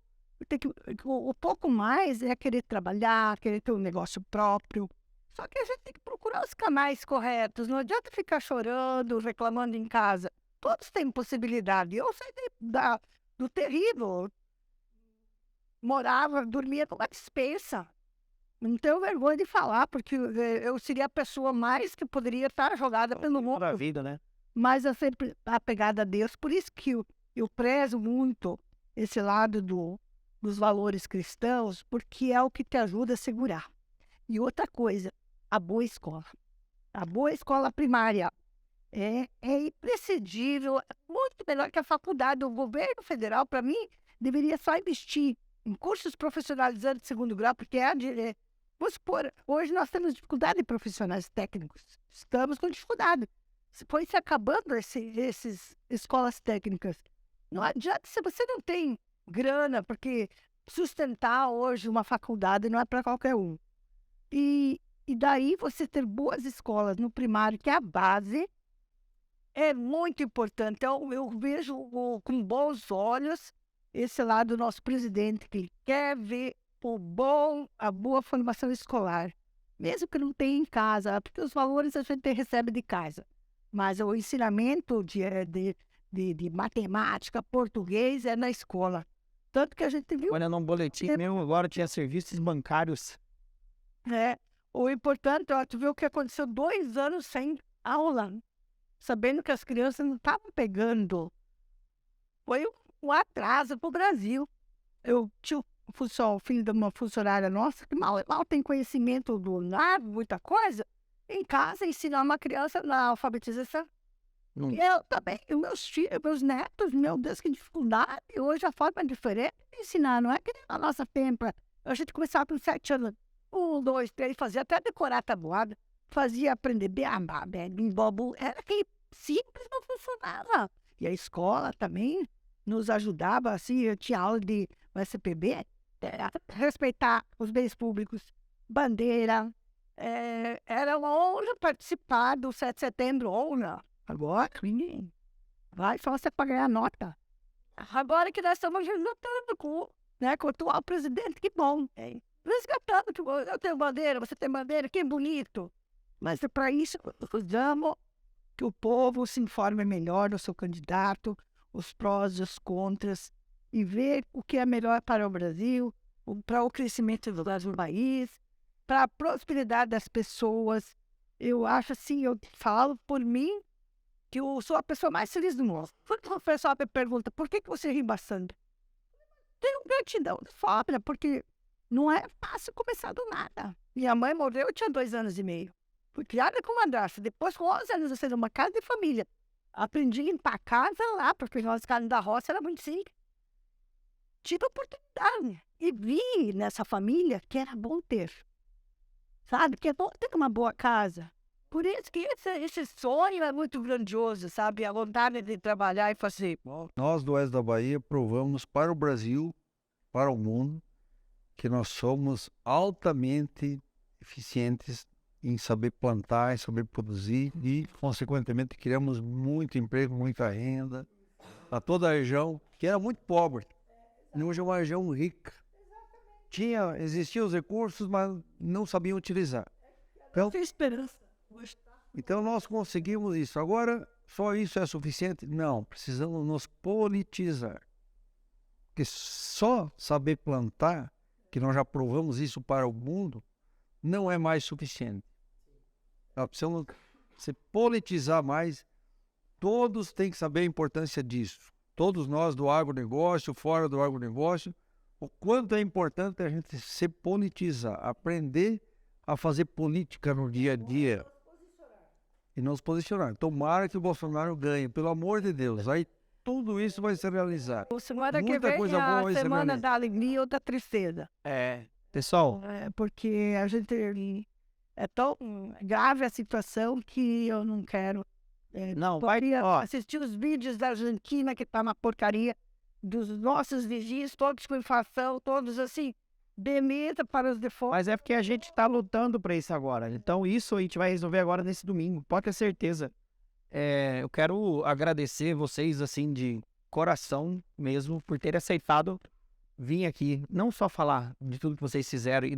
O pouco mais é querer trabalhar, querer ter um negócio próprio. Só que a gente tem que procurar os canais corretos. Não adianta ficar chorando, reclamando em casa. Todos têm possibilidade. Eu saí do terrível. Dormia numa despensa. Não tenho vergonha de falar, porque eu seria a pessoa mais que poderia estar jogada pelo mundo. Da vida, né? Mas eu sempre apegada a Deus. Por isso que eu prezo muito esse lado dos valores cristãos, porque é o que te ajuda a segurar. E outra coisa, a boa escola. A boa escola primária é imprescindível, é muito melhor que a faculdade. O governo federal, para mim, deveria só investir em cursos profissionalizantes de segundo grau, porque vamos supor, hoje nós temos dificuldade de profissionais técnicos. Estamos com dificuldade. Foi se acabando esses escolas técnicas. Não adianta se você não tem grana, porque sustentar hoje uma faculdade não é para qualquer um. E daí você ter boas escolas no primário, que é a base, é muito importante. Então, eu vejo com bons olhos esse lado do nosso presidente, que ele quer ver a boa formação escolar, mesmo que não tenha em casa, porque os valores a gente recebe de casa, mas o ensinamento de matemática, português é na escola. Tanto que a gente viu... Olha, num boletim meu, agora tinha serviços bancários. O importante, tu viu o que aconteceu 2 anos sem aula, sabendo que as crianças não estavam pegando. Foi um atraso para o Brasil. Eu tinha o filho de uma funcionária nossa que mal tem conhecimento do nada, muita coisa. Em casa, ensinar uma criança na alfabetização. E eu também, meus netos, meu Deus, que dificuldade. Hoje a forma é diferente de ensinar, não é que nem a nossa tempo. A gente começava com 7 anos. 1, 2, 3, fazia até decorar a tabuada. Fazia aprender beabá, bimbobu. Era que simples, não funcionava. E a escola também nos ajudava, assim, eu tinha aula de SPB, respeitar os bens públicos, bandeira. Era uma honra participar do 7 de setembro, honra. Agora, ninguém vai só você para ganhar nota. Agora que nós estamos lutando com o atual presidente, que bom. Resgatando que eu tenho bandeira, você tem bandeira, que bonito. Mas para isso, precisamos que o povo se informe melhor do seu candidato, os prós e os contras, e ver o que é melhor para o Brasil, para o crescimento do país, para a prosperidade das pessoas. Eu acho assim, eu falo por mim, que eu sou a pessoa mais feliz do mundo. Quando o pessoal me pergunta, por que você ri bastante? Tenho gratidão de sobra, porque não é fácil começar do nada. Minha mãe morreu, eu tinha 2 anos e meio. Fui criada com madrasta. Depois, com 11 anos, eu saí de uma casa de família. Aprendi a limpar a casa lá, porque nós, casa da roça, era muito simples. Tive oportunidade. E vi nessa família que era bom ter. Sabe? Que é bom ter uma boa casa. Por isso que esse sonho é muito grandioso, sabe? A vontade de trabalhar e fazer. Nós do Oeste da Bahia provamos para o Brasil, para o mundo, que nós somos altamente eficientes em saber plantar, em saber produzir e, consequentemente, criamos muito emprego, muita renda a toda a região, que era muito pobre. Hoje é uma região rica. Existiam os recursos, mas não sabiam utilizar. Então, Tem esperança. Então nós conseguimos isso. Agora, só isso é suficiente? Não, precisamos nos politizar. Porque só saber plantar, que nós já provamos isso para o mundo, não é mais suficiente. Nós precisamos se politizar mais. Todos têm que saber a importância disso. Todos nós do agronegócio, fora do agronegócio, o quanto é importante a gente se politizar, aprender a fazer política no dia a dia. e nos posicionar. Tomara que o Bolsonaro ganhe, pelo amor de Deus. Aí tudo isso vai se realizar. O semana que Muita vem coisa é boa a vai ser semana realizada. da alegria ou da tristeza. Pessoal, Porque a gente é tão grave a situação que eu não quero. não, vai, Queria ó, assistir os vídeos da Argentina, que tá uma porcaria, dos nossos vizinhos, todos com inflação, todos assim, demita para os de fora. mas é porque a gente tá lutando pra isso agora. Então isso a gente vai resolver agora nesse domingo, pode ter certeza. Eu quero agradecer vocês, assim, de coração mesmo, por terem aceitado vir aqui, não só falar de tudo que vocês fizeram e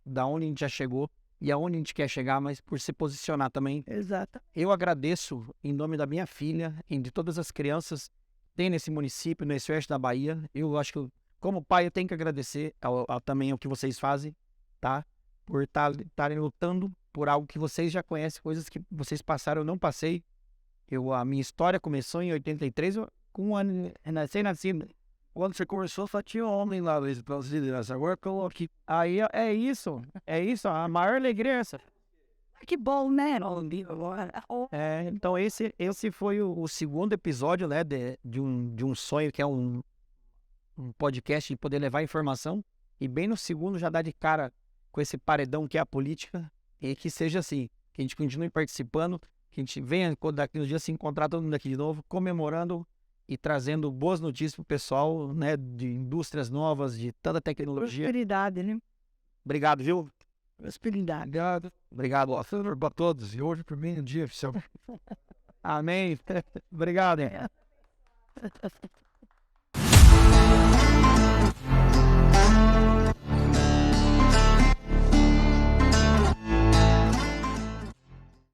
da onde a gente já chegou e aonde a gente quer chegar, mas por se posicionar também. Exato. Eu agradeço em nome da minha filha e de todas as crianças que tem nesse município, nesse oeste da Bahia. Eu acho que, como pai, eu tenho que agradecer também ao que vocês fazem, tá? Por estarem lutando por algo que vocês já conhecem, coisas que vocês passaram, eu não passei. A minha história começou em 83, com um ano recém-nascido. Quando você começou, só tinha homem lá pelas lideranças. Agora eu aqui. Aí é isso, a maior alegria é essa. Que bom, né? Então esse foi o segundo episódio, né, de um sonho que é um podcast de poder levar informação, e bem no segundo já dá de cara com esse paredão que é a política, e que seja assim, que a gente continue participando, que a gente venha daqui uns dias se encontrar todo mundo aqui de novo, comemorando e trazendo boas notícias pro pessoal, né, de indústrias novas, de tanta tecnologia. Prosperidade, né? Obrigado, viu? Prosperidade. Obrigado. Obrigado. Boa tarde para todos. E hoje, para mim, é um dia oficial. Amém. Obrigado, hein?